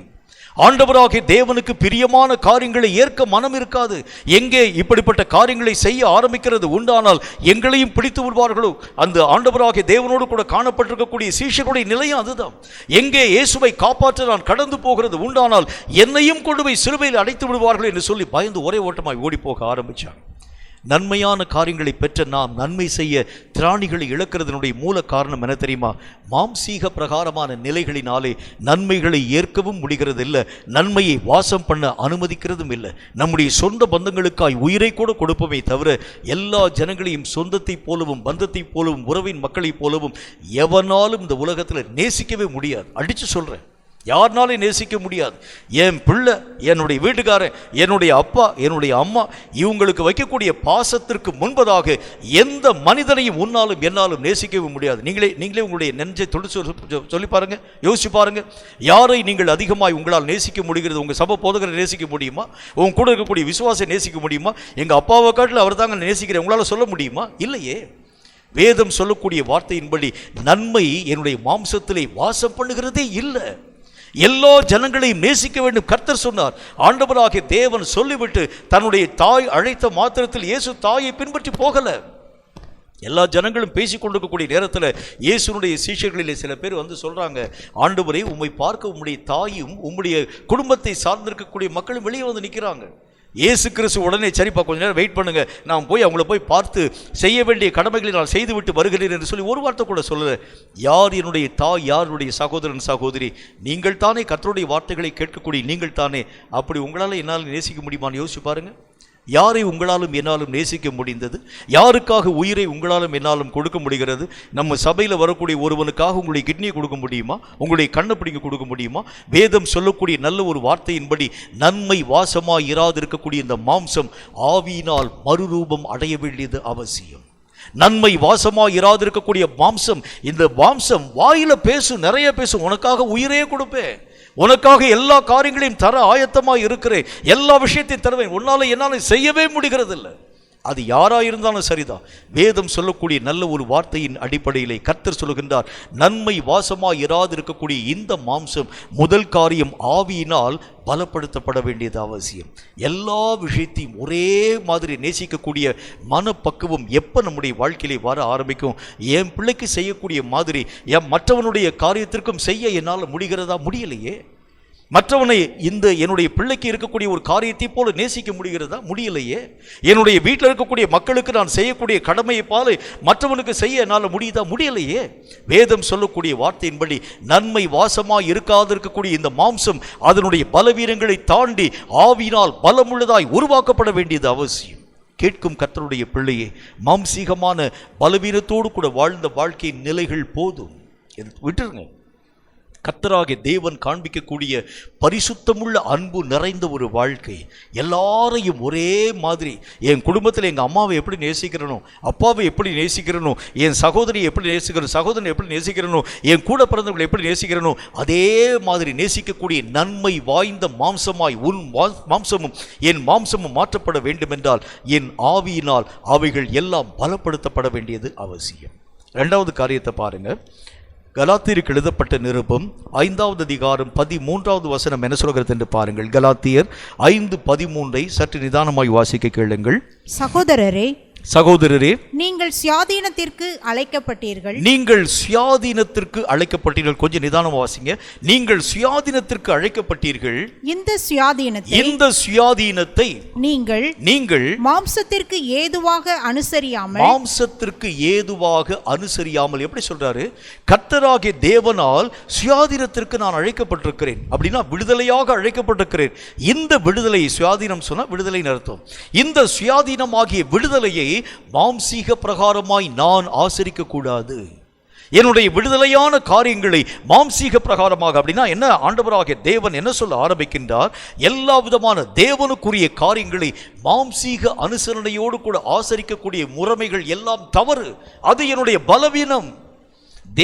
ஆண்டவராகிய தேவனுக்கு பிரியமான காரியங்களை ஏற்க மனம் இருக்காது. எங்கே இப்படிப்பட்ட காரியங்களை செய்ய ஆரம்பிக்கிறது உண்டானால் எங்களையும் பிடித்து விடுவார்களோ? அந்த ஆண்டவராகிய தேவனோடு கூட காணப்பட்டிருக்கக்கூடிய சீஷர்களுடைய நிலையும் அதுதான். எங்கே இயேசுவை காப்பாற்ற நான் கடந்து போகிறது உண்டானால் என்னையும் கொண்டு போய் சிலுவையில் அடைத்து விடுவார்கள் என்று சொல்லி பயந்து ஒரே ஓட்டமாய் ஓடி போக ஆரம்பித்தாங்க. நன்மையான காரியங்களை பெற்ற நாம் நன்மை செய்ய திராணிகளை இழக்கிறதுனுடைய மூல காரணம் என்ன தெரியுமா? மாம்சீக பிரகாரமான நிலைகளினாலே நன்மைகளை ஏற்கவும் முடிகிறது இல்லை, நன்மையை வாசம் பண்ண அனுமதிக்கிறதும் இல்லை. நம்முடைய சொந்த பந்தங்களுக்காய் உயிரை கூட கொடுப்போமே தவிர எல்லா ஜனங்களையும் சொந்தத்தை போலவும் பந்தத்தை போலவும் உறவின் மக்களைப் போலவும் எவனாலும் இந்த உலகத்தில் நேசிக்கவே முடியாது. அடித்து சொல்கிறேன், யாருனாலும் நேசிக்க முடியாது. என் பிள்ளை, என்னுடைய வீட்டுக்காரன், என்னுடைய அப்பா, என்னுடைய அம்மா, இவங்களுக்கு வைக்கக்கூடிய பாசத்திற்கு முன்பதாக எந்த மனிதனையும் உன்னாலும் என்னாலும் நேசிக்கவே முடியாது. நீங்களே உங்களுடைய நெஞ்சை சொல்லி பாருங்க, யோசிச்சு பாருங்க. யாரை நீங்கள் அதிகமாய் உங்களால் நேசிக்க முடிகிறது? உங்கள் சபை போதகரை நேசிக்க முடியுமா? உங்க கூட இருக்கக்கூடிய விசுவாசை நேசிக்க முடியுமா? எங்கள் அப்பாவை காட்டில் அவர் தாங்க நேசிக்கிறேன் உங்களால் சொல்ல முடியுமா? இல்லையே. வேதம் சொல்லக்கூடிய வார்த்தையின்படி நன்மை என்னுடைய மாம்சத்திலே வாசம் பண்ணுகிறதே இல்லை. எல்லா ஜனங்களையும் நேசிக்க வேண்டும் கர்த்தர் சொன்னார். ஆண்டவராகிய தேவன் சொல்லிவிட்டு தன்னுடைய தாய் அழைத்த மாத்திரத்தில் இயேசு தாயை பின்பற்றி போகல. எல்லா ஜனங்களும் பேசிக் கொண்டிருக்கக்கூடிய நேரத்தில் இயேசுனுடைய சீஷர்களிலே சில பேர் வந்து சொல்றாங்க, ஆண்டவரே உம்மை பார்க்க உம்முடைய தாயும் உம்முடைய குடும்பத்தை சார்ந்திருக்கக்கூடிய மக்களும் வெளியே வந்து நிற்கிறாங்க. இயேசு கிறிஸ்து உடனே, சரிப்பா கொஞ்ச நேரம் வெயிட் பண்ணுங்க, நான் போய் அவங்கள போய் பார்த்து செய்ய வேண்டிய கடமைகளை நான் செய்துவிட்டு வருகிறேன் என்று சொல்லி ஒரு வார்த்தை கூட சொல்லல. யார் என்னுடைய தாய், யாருடைய சகோதரன் சகோதரி? நீங்கள் தானே கர்த்தருடைய வார்த்தைகளை கேட்கக்கூடிய நீங்கள் தானே. அப்படி உங்களால் என்னால் நேசிக்க முடியுமான்னு யோசிச்சு பாருங்க. யாரை உங்களாலும் என்னாலும் நேசிக்க முடிந்தது? யாருக்காக உயிரை உங்களாலும் என்னாலும் கொடுக்க முடிகிறது? நம்ம சபையில் வரக்கூடிய ஒருவனுக்காக உங்களுடைய கிட்னியை கொடுக்க முடியுமா? உங்களுடைய கண்ணை பிடிங்க கொடுக்க முடியுமா? வேதம் சொல்லக்கூடிய நல்ல ஒரு வார்த்தையின்படி நன்மை வாசமாய் இராதிருக்கக்கூடிய இந்த மாம்சம் ஆவியினால் மறுரூபம் அடைய வேண்டியது அவசியம். நன்மை வாசமாய் இராதிருக்கக்கூடிய மாம்சம், இந்த மாம்சம் வாயில பேசும், நிறைய பேசும். உனக்காக உயிரே கொடுப்பேன், உனக்காக எல்லா காரியங்களையும் தர ஆயத்தமாக இருக்கிறேன், எல்லா விஷயத்தையும் தருவேன், உன்னால என்னால செய்யவே முடிகிறது இல்லை. அது யாராயிருந்தாலும் சரிதான். வேதம் சொல்லக்கூடிய நல்ல ஒரு வார்த்தையின் அடிப்படையிலே கர்த்தர் சொல்லுகின்றார், நன்மை வாசமாய் இராதிருக்கக்கூடிய இந்த மாம்சம் முதல் காரியம் ஆவியினால் பலப்படுத்தப்பட வேண்டியது அவசியம். எல்லா விஷயத்தையும் ஒரே மாதிரி நேசிக்கக்கூடிய மனப்பக்குவம் எப்போ நம்முடைய வாழ்க்கையிலே வர ஆரம்பிக்கும்? என் பிள்ளைக்கு செய்யக்கூடிய மாதிரி மற்றவனுடைய காரியத்திற்கும் செய்ய என்னால் முடிகிறதா? முடியலையே. மற்றவனை என்னுடைய பிள்ளைக்கு இருக்கக்கூடிய ஒரு காரியத்தை போல நேசிக்க முடிகிறதா? முடியலையே. என்னுடைய வீட்டில் இருக்கக்கூடிய மக்களுக்கு நான் செய்யக்கூடிய கடமையை போல மற்றவனுக்கு செய்ய என்னால் முடியுதா? முடியலையே. வேதம் சொல்லக்கூடிய வார்த்தையின்படி நன்மை வாசமாய் இருக்காதிருக்கக்கூடிய இந்த மாம்சம் அதனுடைய பலவீனங்களை தாண்டி ஆவியினால் பலமுள்ளதாய் உருவாக்கப்பட வேண்டியது அவசியம். கேட்கும் கர்த்தருடைய பிள்ளையே, மாம்சீகமான பலவீனத்தோடு கூட வாழ்ந்த வாழ்க்கையின் நிலைகள் போதும், விட்டுருங்க. கர்த்தராகிய தேவன் காண்பிக்கக்கூடிய பரிசுத்தமுள்ள அன்பு நிறைந்த ஒரு வாழ்க்கை, எல்லாரையும் ஒரே மாதிரி, என் குடும்பத்தில் எங்கள் அம்மாவை எப்படி நேசிக்கிறனும், அப்பாவை எப்படி நேசிக்கிறனும், என் சகோதரியை எப்படி நேசிக்கிறனும், சகோதரனை எப்படி நேசிக்கிறனும், என் கூட பிறந்தவங்களை எப்படி நேசிக்கிறனும், அதே மாதிரி நேசிக்கக்கூடிய நன்மை வாய்ந்த மாம்சமாய் உன் மாம்சமும் என் மாம்சமும் மாற்றப்பட வேண்டும் என்றால் என் ஆவியினால் அவைகள் எல்லாம் பலப்படுத்தப்பட வேண்டியது அவசியம். இரண்டாவது காரியத்தை பாருங்க. கலாத்தியருக்கு எழுதப்பட்ட நிருபம் 5வது அதிகாரம் 13வது வசனம் என்ன சொல்கிறது என்று பாருங்கள். கலாத்தியர் 5:13 சற்று நிதானமாய் வாசிக்க கேளுங்கள். சகோதரரே, நீங்கள் சுயாதீனத்திற்கு அழைக்கப்பட்டீர்கள். நீங்கள் சுயாதீனத்திற்கு அழைக்கப்பட்டீர்கள். கொஞ்சம் நிதானமா வாசிங்க. நீங்கள் சுயாதீனத்திற்கு அழைக்கப்பட்டீர்கள். இந்த சுயாதீனத்தை நீங்கள் மாம்சத்திற்கு ஏதுவாக அனுசரியாமல் எப்படி சொல்றாரு? கர்த்தராகிய தேவனால் சுயாதீனத்திற்கு நான் அழைக்கப்பட்டிருக்கிறேன். அப்படின்னா விடுதலையாக அழைக்கப்பட்டிருக்கிறேன். இந்த விடுதலை, சுயாதீனம் சொன்னா விடுதலை அர்த்தம். இந்த சுயாதீனமாகிய விடுதலையை மாம்சீக பிரகாரமாய் நான் ஆசரிக்க கூடாது. என்னுடைய விடுதலையான காரியங்களை மாம்சீக பிரகாரமாக, அப்படின்னா என்ன? ஆண்டவராகிய தேவன் என்ன சொல்ல ஆரம்பிக்கின்றார்? எல்லா விதமான தேவனுக்குரிய காரியங்களை மாம்சீக அனுசரணையோடு கூட ஆசரிக்கக்கூடிய முறைமைகள் எல்லாம் தவறு. அது என்னுடைய பலவீனம்.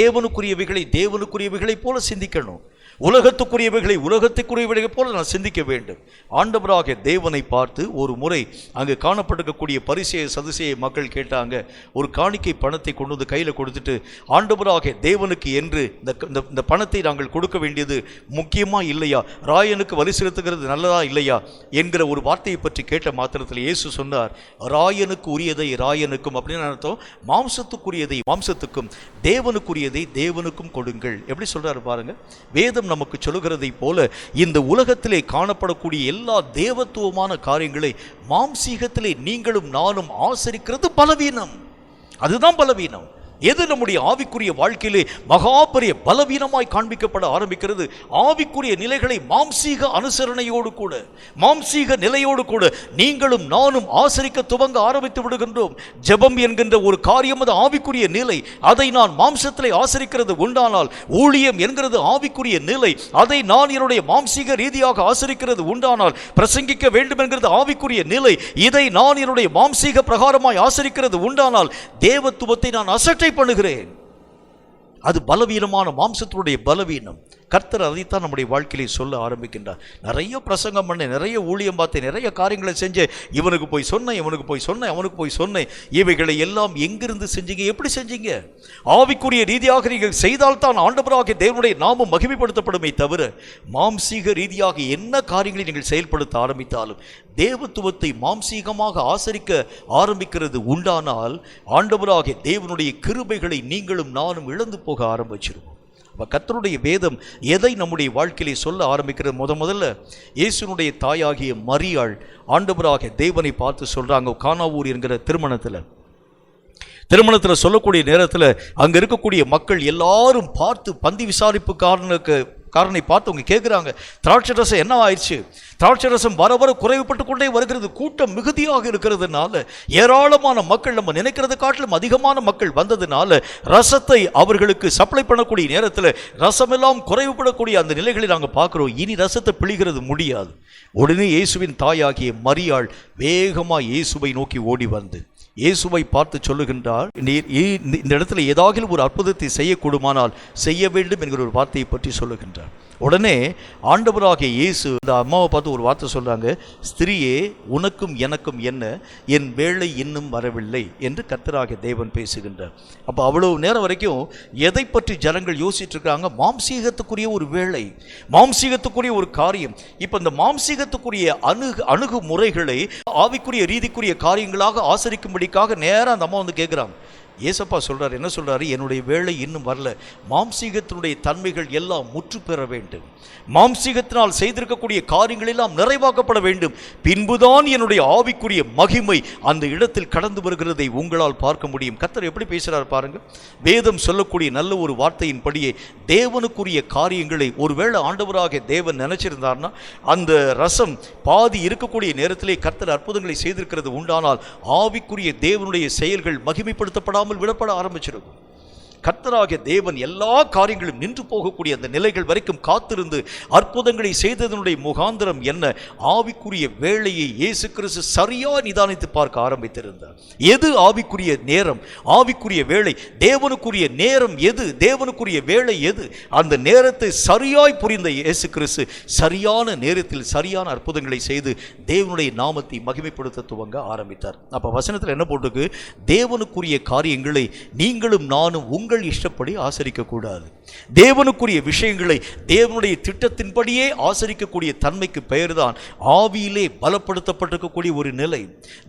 தேவனுக்குரியவைகளை போல சிந்திக்கணும். உலகத்துக்குரியவைகளை உலகத்துக்குரியவைகளை போல நான் சிந்திக்க வேண்டும். ஆண்டவராகிய தேவனை பார்த்து ஒரு முறை அங்கு காணப்பட்டிருக்கக்கூடிய பரிசேய சதுசேய மக்கள் கேட்டாங்க. ஒரு காணிக்கை பணத்தை கொண்டு வந்து கையில் கொடுத்துட்டு, ஆண்டவராகிய தேவனுக்கு என்று இந்த பணத்தை நாங்கள் கொடுக்க வேண்டியது முக்கியமா இல்லையா, ராயனுக்கு வழி செலுத்துகிறது நல்லதா இல்லையா என்கிற ஒரு வார்த்தையை பற்றி கேட்ட மாத்திரத்தில் இயேசு சொன்னார், ராயனுக்கு உரியதை ராயனுக்கும், அப்படின்னு அர்த்தம் மாம்சத்துக்குரியதை மாம்சத்துக்கும், தேவனுக்குரியதை தேவனுக்கும் கொடுங்கள். எப்படி சொல்றாரு பாருங்க. வேதம் நமக்கு சொல்லுகிறதை போல இந்த உலகத்திலே காணப்படக்கூடிய எல்லா தேவத்துவமான காரியங்களை மாம்சீகத்திலே நீங்களும் நானும் ஆசரிக்கிறது பலவீனம். அதுதான் பலவீனம். எது நம்முடைய ஆவிக்குரிய வாழ்க்கையிலே மகா பெரிய பலவீனமாய் காண்பிக்கப்பட ஆரம்பிக்கிறது? ஆவிக்குரிய நிலைகளை மாம்சீக அனுசரணையோடு கூட, மாம்சீக நிலையோடு கூட நீங்களும் நானும் ஆசரிக்க துவங்க ஆரம்பித்து விடுகின்றோம். ஜெபம் என்கின்ற ஒரு காரியம் அது ஆவிக்குரிய நிலை. அதை நான் மாம்சத்திலே ஆசரிக்கிறது உண்டானால், ஊழியம் என்கிறது ஆவிக்குரிய நிலை. அதை நான் என்னுடைய மாம்சீக ரீதியாக ஆசரிக்கிறது உண்டானால், பிரசங்கிக்க வேண்டும் என்கிறது ஆவிக்குரிய நிலை. இதை நான் என்னுடைய மாம்சீக பிரகாரமாய் ஆசரிக்கிறது உண்டானால் தேவத்துவத்தை நான் அசட்டை பண்ணுகிறேன். அது பலவீனமான மாம்சத்தினுடைய பலவீனம். கர்த்தர் அதைத்தான் நம்முடைய வாழ்க்கையிலே சொல்ல ஆரம்பிக்கின்றார். நிறைய பிரசங்கம் பண்ண, நிறைய ஊழியம் பார்த்தேன், நிறைய காரியங்களை செஞ்சேன், இவனுக்கு போய் சொன்னேன், அவனுக்கு போய் சொன்னேன். இவைகளை எல்லாம் எங்கிருந்து செஞ்சீங்க? எப்படி செஞ்சீங்க? ஆவிக்குரிய ரீதியாக நீங்கள் செய்தால்தான் ஆண்டவராகிய தேவனுடைய நாமம் மகிமைப்படுத்தப்படுமே தவிர, மாம்சீக ரீதியாக என்ன காரியங்களை நீங்கள் செயல்படுத்த ஆரம்பித்தாலும் தேவத்துவத்தை மாம்சீகமாக ஆசரிக்க ஆரம்பிக்கிறது உண்டானால் ஆண்டவராகிய தேவனுடைய கிருபைகளை நீங்களும் நானும் இழந்து போக ஆரம்பிச்சிருவோம். கர்த்தருடைய வேதம் எதை நம்முடைய வாழ்க்கையிலே சொல்ல ஆரம்பிக்கிறது? முதல்ல இயேசுனுடைய தாயாகிய மரியாள் ஆண்டவராகிய தேவனை பார்த்து சொல்றாங்க. கானாவூர் என்கிற திருமணத்தில் சொல்லக்கூடிய நேரத்தில் அங்கே இருக்கக்கூடிய மக்கள் எல்லாரும் பார்த்து பந்தி விசாரிப்புக்காரனுக்கு காரனை பார்த்து அவங்க கேட்குறாங்க, திராட்சை ரசம் என்ன ஆயிடுச்சு? திராட்சை ரசம் வர வர குறைவுபட்டு கொண்டே வருகிறது, கூட்டம் மிகுதியாக இருக்கிறதுனால, ஏராளமான மக்கள், நம்ம நினைக்கிறத காட்டிலும் அதிகமான மக்கள் வந்ததுனால ரசத்தை அவர்களுக்கு சப்ளை பண்ணக்கூடிய நேரத்தில் ரசமெல்லாம் குறைவுபடக்கூடிய அந்த நிலைகளை நாங்கள் பார்க்குறோம். இனி ரசத்தை பிழிகிறது முடியாது. உடனே இயேசுவின் தாயாகிய மரியாள் வேகமாக இயேசுவை நோக்கி ஓடி வந்து இயேசுவை பார்த்து சொல்லுகின்றார், நீர் இந்த இடத்துல ஏதாவது ஒரு அற்புதத்தை செய்யக்கூடுமானால் செய்ய வேண்டும் என்கிற ஒரு வார்த்தையை பற்றி சொல்லுகின்றார். உடனே ஆண்டவராகிய இயேசு அந்த அம்மாவை பார்த்து ஒரு வார்த்தை சொல்றாங்க, ஸ்திரியே, உனக்கும் எனக்கும் என்ன, என் வேளை இன்னும் வரவில்லை என்று கர்த்தராகிய தேவன் பேசுகின்றார். அப்போ அவ்வளவு நேரம் வரைக்கும் எதை பற்றி ஜனங்கள் யோசிச்சுட்டு இருக்காங்க? மாம்சீகத்துக்குரிய ஒரு வேளை, மாம்சீகத்துக்குரிய ஒரு காரியம். இப்போ இந்த மாம்சீகத்துக்குரிய அணுகுமுறைகளை ஆவிக்குரிய ரீதிக்குரிய காரியங்களாக ஆசரிக்கும்படிக்காக நேரம் அந்த அம்மா வந்து கேட்குறாங்க. ஏசப்பா சொல்றாரு, என்ன சொல்றாரு? என்னுடைய வேளை இன்னும் வரல, மாம்சீகத்தினுடைய தன்மைகள் எல்லாம் முற்று பெற வேண்டும், மாம்சீகத்தினால் செய்திருக்கக்கூடிய காரியங்கள் எல்லாம் நிறைவாக்கப்பட வேண்டும், பின்புதான் என்னுடைய ஆவிக்குரிய மகிமை அந்த இடத்தில் கடந்து வருகிறதை உங்களால் பார்க்க முடியும். கர்த்தர் எப்படி பேசுறார் பாருங்க. வேதம் சொல்லக்கூடிய நல்ல ஒரு வார்த்தையின்படியே தேவனுக்குரிய காரியங்களை ஒருவேளை ஆண்டவராக தேவன் நினைச்சிருந்தார்னா, அந்த ரசம் பாதி இருக்கக்கூடிய நேரத்திலே கர்த்தர் அற்புதங்களை செய்திருக்கிறது உண்டானால் ஆவிக்குரிய தேவனுடைய செயல்கள் மகிமைப்படுத்தப்படாமல் விடப்பட ஆரம்பிச்சிருக்கும். கர்த்தராகிய தேவன் எல்லா காரியங்களும் நின்று போகக்கூடிய அந்த நிலைகள் வரைக்கும் காத்திருந்து அற்புதங்களை செய்ததனுடைய முகாந்திரம் என்ன? ஆவிக்குரிய வேளையை இயேசு கிறிஸ்து சரியா நிதானித்து பார்க்க ஆரம்பித்திருந்தார். எது ஆவிக்குரிய நேரம், ஆவிக்குரிய வேளை, தேவனுக்குரிய நேரம் எது, தேவனுக்குரிய வேளை எது? அந்த நேரத்தை சரியாய் புரிந்த இயேசு கிறிஸ்து சரியான நேரத்தில் சரியான அற்புதங்களை செய்து தேவனுடைய நாமத்தை மகிமைப்படுத்த துவங்க ஆரம்பித்தார். அப்ப வசனத்தில் என்ன போட்டுக்கு? தேவனுக்குரிய காரியங்களை நீங்களும் நானும் உங்கள் இஷ்டப்படி ஆசரிக்க கூடாது. தேவனுக்குரிய விஷயங்களை தேவனுடைய திட்டத்தின்படியே ஆசரிக்கக்கூடிய தன்மைக்கு பெயர்தான் ஆவியிலே பலப்படுத்தப்பட்டிருக்கக்கூடிய ஒரு நிலை.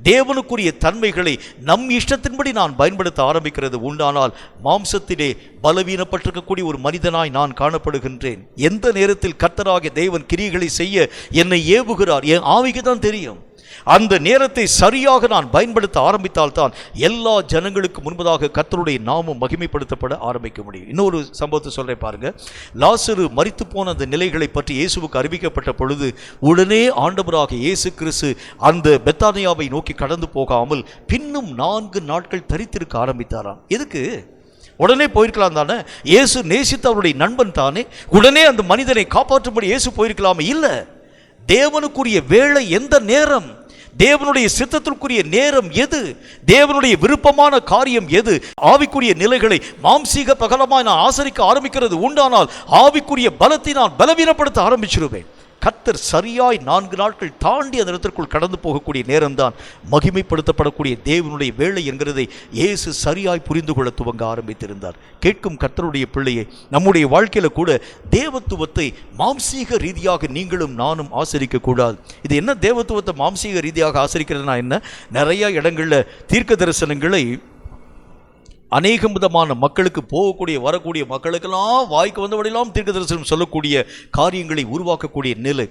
தேவனுக்குரிய தன்மைகளை நம் இஷ்டத்தின்படி நான் பயன்படுத்த ஆரம்பிக்கிறது உண்டானால் மாம்சத்திலே பலவீனப்பட்டிருக்கக்கூடிய ஒரு மனிதனாய் நான் காணப்படுகின்றேன். எந்த நேரத்தில் கர்த்தராகிய தேவன் கிரியைகளை செய்ய என்னை ஏவுகிறார் என் ஆவிக்கு தான் தெரியும். அந்த நேரத்தை சரியாக நான் பயன்படுத்த ஆரம்பித்தால்தான் எல்லா ஜனங்களுக்கு முன்பதாக கர்த்தருடைய நாமம் மகிமைப்படுத்தப்பட ஆரம்பிக்க முடியும். இன்னொரு சம்பவத்தை சொல்றேன் பாருங்க. லாசரு மரித்து போன அந்த நிலைகளை பற்றி இயேசுவுக்கு அறிவிக்கப்பட்ட பொழுது உடனே ஆண்டவராக இயேசு கிறிஸ்து அந்த பெத்தானியாவை நோக்கி கடந்து போகாமல் பின்னும் 4 நாட்கள் தரித்திருக்க ஆரம்பித்தாராம். எதுக்கு? உடனே போயிருக்கலாம் தானே, இயேசு நேசித்த அவருடைய நண்பன் தானே, உடனே அந்த மனிதனை காப்பாற்றும்படி இயேசு போயிருக்கலாமே. இல்லை, தேவனுக்குரிய வேளை எந்த நேரம், தேவனுடைய சித்தத்திற்குரிய நேரம் எது, தேவனுடைய விருப்பமான காரியம் எது, ஆவிக்குரிய நிலைகளை மாம்சீக பகலமாய் நான் ஆசரிக்க ஆரம்பிக்கிறது உண்டானால் ஆவிக்குரிய பலத்தை நான் பலவீனப்படுத்த ஆரம்பிச்சிருவேன். கர்த்தர் சரியாய் 4 நாட்கள் தாண்டி அந்த இடத்திற்குள் கடந்து போகக்கூடிய நேரம்தான் மகிமைப்படுத்தப்படக்கூடிய தேவனுடைய வேளை என்கிறதை இயேசு சரியாய் புரிந்து கொள்ள துவங்க ஆரம்பித்திருந்தார். கேட்கும் கர்த்தருடைய பிள்ளையை, நம்முடைய வாழ்க்கையில கூட தேவத்துவத்தை மாம்சீக ரீதியாக நீங்களும் நானும் ஆசரிக்க கூடாது. இது என்ன தேவத்துவத்தை மாம்சீக ரீதியாக ஆசரிக்கிறதுனா என்ன? நிறைய இடங்கள்ல தீர்க்க தரிசனங்களை அநேகம் விதமான மக்களுக்கு போகக்கூடிய வரக்கூடிய மக்களுக்கெல்லாம் வாய்க்கு வந்தபடியெல்லாம் தீர்க்க தரிசனம் சொல்லக்கூடிய காரியங்களை உருவாக்கக்கூடிய நிலை.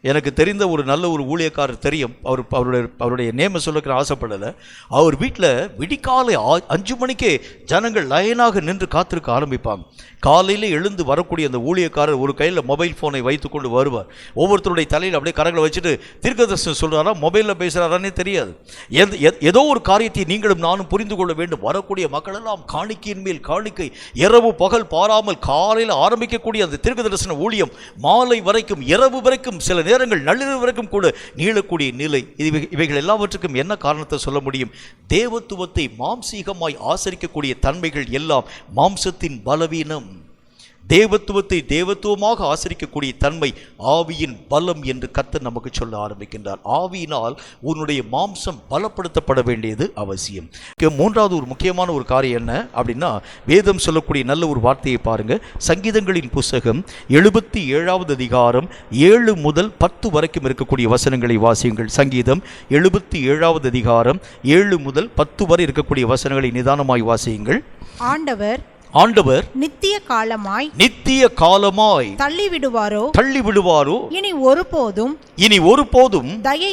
எனக்கு தெரிந்த ஒரு நல்ல ஒரு ஊழியக்காரர் தெரியும். அவருடைய நேம சொல்லுக்கிற ஆசைப்படலை. அவர் வீட்டில் விடிக்காலை 5 மணிக்கே ஜனங்கள் லைனாக நின்று காத்திருக்க ஆரம்பிப்பாங்க. காலையில் எழுந்து வரக்கூடிய அந்த ஊழியக்காரர் ஒரு கையில் மொபைல் ஃபோனை வைத்துக்கொண்டு வருவார். ஒவ்வொருத்தருடைய தலையில் அப்படியே கரங்களை வச்சுட்டு தீர்க்க தரிசனம் சொல்கிறாரா மொபைலில் பேசுகிறாரானே தெரியாது. ஏதோ ஒரு காரியத்தை நீங்களும் நானும் புரிந்து கொள்ள வேண்டும். வரக்கூடிய மக்கள் காணிக்கையின் மேல் காணிக்கை, இரவு பகல் பாராமல் காலையில் ஆரம்பிக்கக்கூடிய அந்த தீர்க்க தரிசன ஊழியம் மாலை வரைக்கும், இரவு வரைக்கும், சில நேரங்கள் நள்ளிரவு வரைக்கும் கூட நீளக்கூடிய நிலை. இவைகள் எல்லாவற்றுக்கும் என்ன காரணத்தை சொல்ல முடியும்? தேவத்துவத்தை மாம்சீகமாய் ஆசரிக்கக்கூடிய தன்மைகள் எல்லாம் மாம்சத்தின் பலவீனம். தேவத்துவத்தை தேவத்துவமாக ஆசரிக்கக்கூடிய தன்மை ஆவியின் பலம் என்று கர்த்தர் நமக்கு சொல்ல ஆரம்பிக்கின்றார். ஆவியினால் உன்னுடைய மாம்சம் பலப்படுத்தப்பட வேண்டியது அவசியம். 3வது ஒரு முக்கியமான ஒரு காரியம் என்ன அப்படின்னா, வேதம் சொல்லக்கூடிய நல்ல ஒரு வார்த்தையை பாருங்க. சங்கீதங்களின் புஸ்தகம் 77வது அதிகாரம் 7 முதல் 10 வரைக்கும் இருக்கக்கூடிய வசனங்களை வாசியுங்கள். சங்கீதம் 77வது அதிகாரம் 7 முதல் 10 வரை இருக்கக்கூடிய வசனங்களை நிதானமாய் வாசியுங்கள். ஆண்டவர் நித்திய காலமாய் தள்ளி விடுவாரோ இனி ஒருபோதும் தயை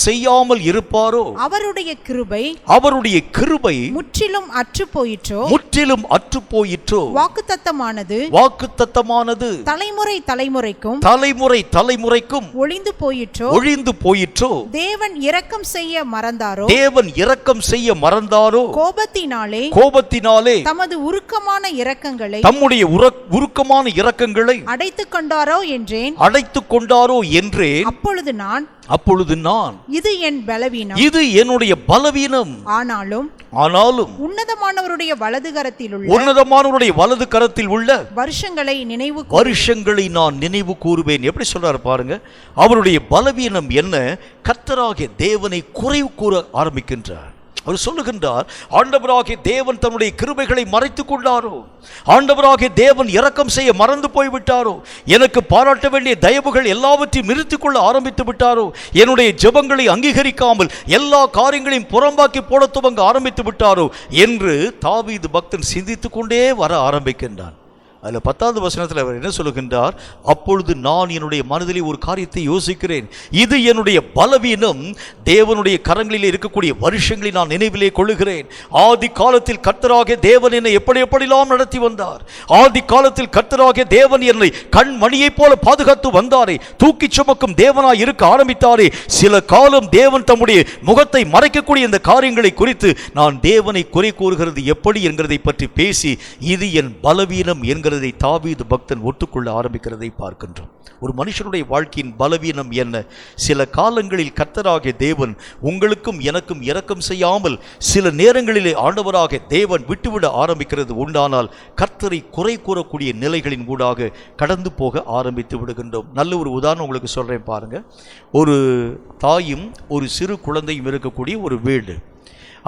செய்யாமல் இருப்பாரோ அவருடைய கிருபை முற்றிலும் அற்று போயிற்றோ வாக்குத்தத்தமானது தலைமுறை தலைமுறைக்கும் ஒளிந்து போயிற்றோ தேவன் இரக்கம் செய்ய மறந்தாரோ கோபத்தினாலே தமது தம்முடைய உருக்கமான இரக்கங்களை அடைத்துக் கொண்டாரோ என்றேன். அப்பொழுது நான் இது என் பலவீனம், இது என்னுடைய பலவீனம். ஆனாலும் உன்னதமானவருடைய வலது கரத்தில் உள்ள வருஷங்களை நான் நினைவு கூறுவேன். எப்படி சொல்றாரு பாருங்க. அவருடைய பலவீனம் என்ன? கர்த்தராகிய தேவனை குறைவு கூற ஆரம்பிக்கின்றார். அவர் சொல்லுகின்றார், ஆண்டவராகிய தேவன் தன்னுடைய கிருபைகளை மறைத்துக் கொண்டாரோ, ஆண்டவராகிய தேவன் இரக்கம் செய்ய மறந்து போய்விட்டாரோ, எனக்கு பாராட்ட வேண்டிய தயவுகள் எல்லாவற்றையும் நிறுத்திக் கொள்ள ஆரம்பித்து விட்டாரோ, என்னுடைய ஜெபங்களை அங்கீகரிக்காமல் எல்லா காரியங்களையும் புறம்பாக்கி போட துவங்க ஆரம்பித்து விட்டாரோ என்று தாவீது பக்தன் சிந்தித்துக் கொண்டே வர ஆரம்பிக்கின்றான். அதில் 10வது வசனத்தில் அவர் என்ன சொல்லுகின்றார்? அப்பொழுது நான் என்னுடைய மனதிலே ஒரு காரியத்தை யோசிக்கிறேன். இது என்னுடைய பலவீனம், தேவனுடைய கரங்களிலே இருக்கக்கூடிய வருஷங்களை நான் நினைவிலே கொள்ளுகிறேன். ஆதி காலத்தில் கர்த்தராகிய தேவன் என்னை எப்படியெல்லாம் நடத்தி வந்தார். ஆதி காலத்தில் கர்த்தராகிய தேவன் என்னை கண்மணியைப் போல பாதுகாத்து வந்தாரே, தூக்கி சுமக்கும் தேவனாய் இருக்க ஆரம்பித்தாரே. சில காலம் தேவன் தம்முடைய முகத்தை மறைக்கக்கூடிய இந்த காரியங்களை குறித்து நான் தேவனை குறை கூறுகிறது எப்படி என்கிறதை பற்றி பேசி, இது என் பலவீனம் என்கிற தாவீது பக்தன் ஒத்துக்கொள்ள ஆரம்பிக்கிறதை பார்க்கின்றோம். ஒரு மனுஷனுடைய வாழ்க்கையின் பலவீனம் என்ன? சில காலங்களில் கர்த்தராகிய தேவன் உங்களுக்கும் எனக்கும் இரக்கம் செய்யாமல் சில நேரங்களிலே ஆண்டவராக தேவன் விட்டுவிட ஆரம்பிக்கிறது உண்டானால் கர்த்தரை குறை கூறக்கூடிய நிலைகளின் ஊடாக கடந்து போக ஆரம்பித்து விடுகின்றோம். நல்ல ஒரு உதாரணம் உங்களுக்கு சொல்றேன் பாருங்க. ஒரு தாயும் ஒரு சிறு குழந்தையும் இருக்கக்கூடிய ஒரு வீடு.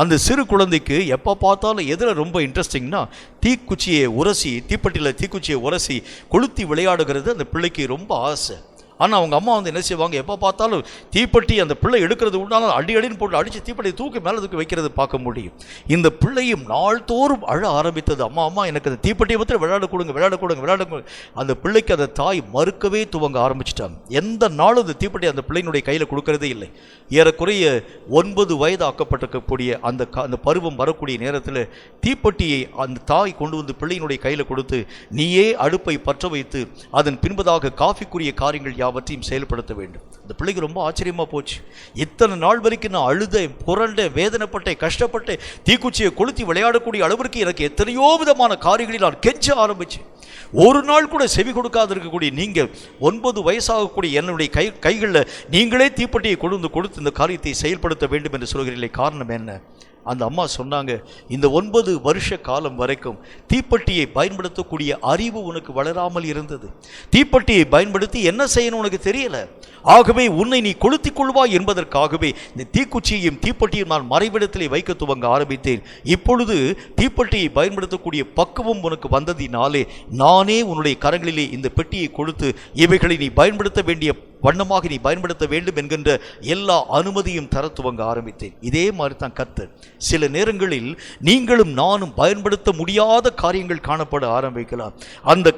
அந்த சிறு குழந்தைக்கு எப்போ பார்த்தாலும் எதில் ரொம்ப இன்ட்ரெஸ்டிங்னா தீப்பெட்டியில் தீக்குச்சியை உரசி கொளுத்தி விளையாடுகிறது அந்த பிள்ளைக்கு ரொம்ப ஆசை. ஆனால் அவங்க அம்மா என்ன செய்வாங்க, எப்போ பார்த்தாலும் தீப்பெட்டி அந்த பிள்ளை எடுக்கிறது உண்டானால் அடின்னு போட்டு அடித்து தீப்பெட்டியை தூக்கி மேலே தூக்கி வைக்கிறது பார்க்க முடியும். இந்த பிள்ளையும் நாள்தோறும் அழ ஆரம்பித்தது, அம்மா எனக்கு அந்த தீப்பெட்டியை பற்றி விளையாட கொடுங்க. அந்த பிள்ளைக்கு அந்த தாய் மறுக்கவே துவங்க ஆரம்பிச்சிட்டாங்க. எந்த நாளும் அந்த தீப்பெட்டி அந்த பிள்ளையினுடைய கையில் கொடுக்கறதே இல்லை. ஏறக்குறைய 9 வயது ஆக்கப்பட்டிருக்கக்கூடிய அந்த பருவம் வரக்கூடிய நேரத்தில் தீப்பெட்டியை அந்த தாய் கொண்டு வந்து பிள்ளையினுடைய கையில் கொடுத்து, நீயே அடுப்பை பற்ற வைத்து அதன் பின்பதாக காஃபிக்குரிய காரியங்கள் யாவற்றையும் செயல்படுத்த வேண்டும். இந்த பிள்ளைக்கு ரொம்ப ஆச்சரியமா போச்சு. இத்தனை நாள் வரைக்கும் நான் அழுதேன், புரண்டேன், வேதனைப்பட்டேன், கஷ்டப்பட்டேன், தீக்குச்சியை கொளுத்தி விளையாடக்கூடிய அளவிற்கு எனக்கு எத்தனையோ விதமான காரியங்களில் நான் கெஞ்ச ஆரம்பிச்சேன். ஒரு நாள் கூட செவி கொடுக்காது இருக்கக்கூடிய நீங்கள் 9 வயசாகக்கூடிய என்னுடைய கைகளில் நீங்களே தீப்பெட்டியை கொடுத்து இந்த காரியத்தை செயல்படுத்த வேண்டும் என்று சொல்கிறீர்களே, காரணம் என்ன? அந்த அம்மா சொன்னாங்க, இந்த 9 வருஷ காலம் வரைக்கும் தீப்பெட்டியை பயன்படுத்தக்கூடிய அறிவு உனக்கு வளராமல் இருந்தது. தீப்பெட்டியை பயன்படுத்தி என்ன செய்யணும் உனக்கு தெரியல. ஆகவே உன்னை நீ கொளுத்திக் கொள்வாய் என்பதற்காகவே இந்த தீக்குச்சியையும் தீப்பெட்டியும் நான் மறைவிடத்திலே வைக்க துவங்க ஆரம்பித்தேன். இப்பொழுது தீப்பெட்டியை பயன்படுத்தக்கூடிய பக்குவம் உனக்கு வந்ததினாலே நானே உன்னுடைய கரங்களிலே இந்த பெட்டியை கொடுத்து இவைகளை நீ பயன்படுத்த வேண்டிய வண்ணமாக நீ பயன்படுத்த வேண்டும் என்கின்ற எல்லா அனுமதியும் தர துவங்க ஆரம்பித்தேன். இதே மாதிரி தான் கர்த்தர் சில நேரங்களில் நீங்களும் நானும் பயன்படுத்த முடியாத காரியங்கள் காணப்பட ஆரம்பிக்கலாம். அந்த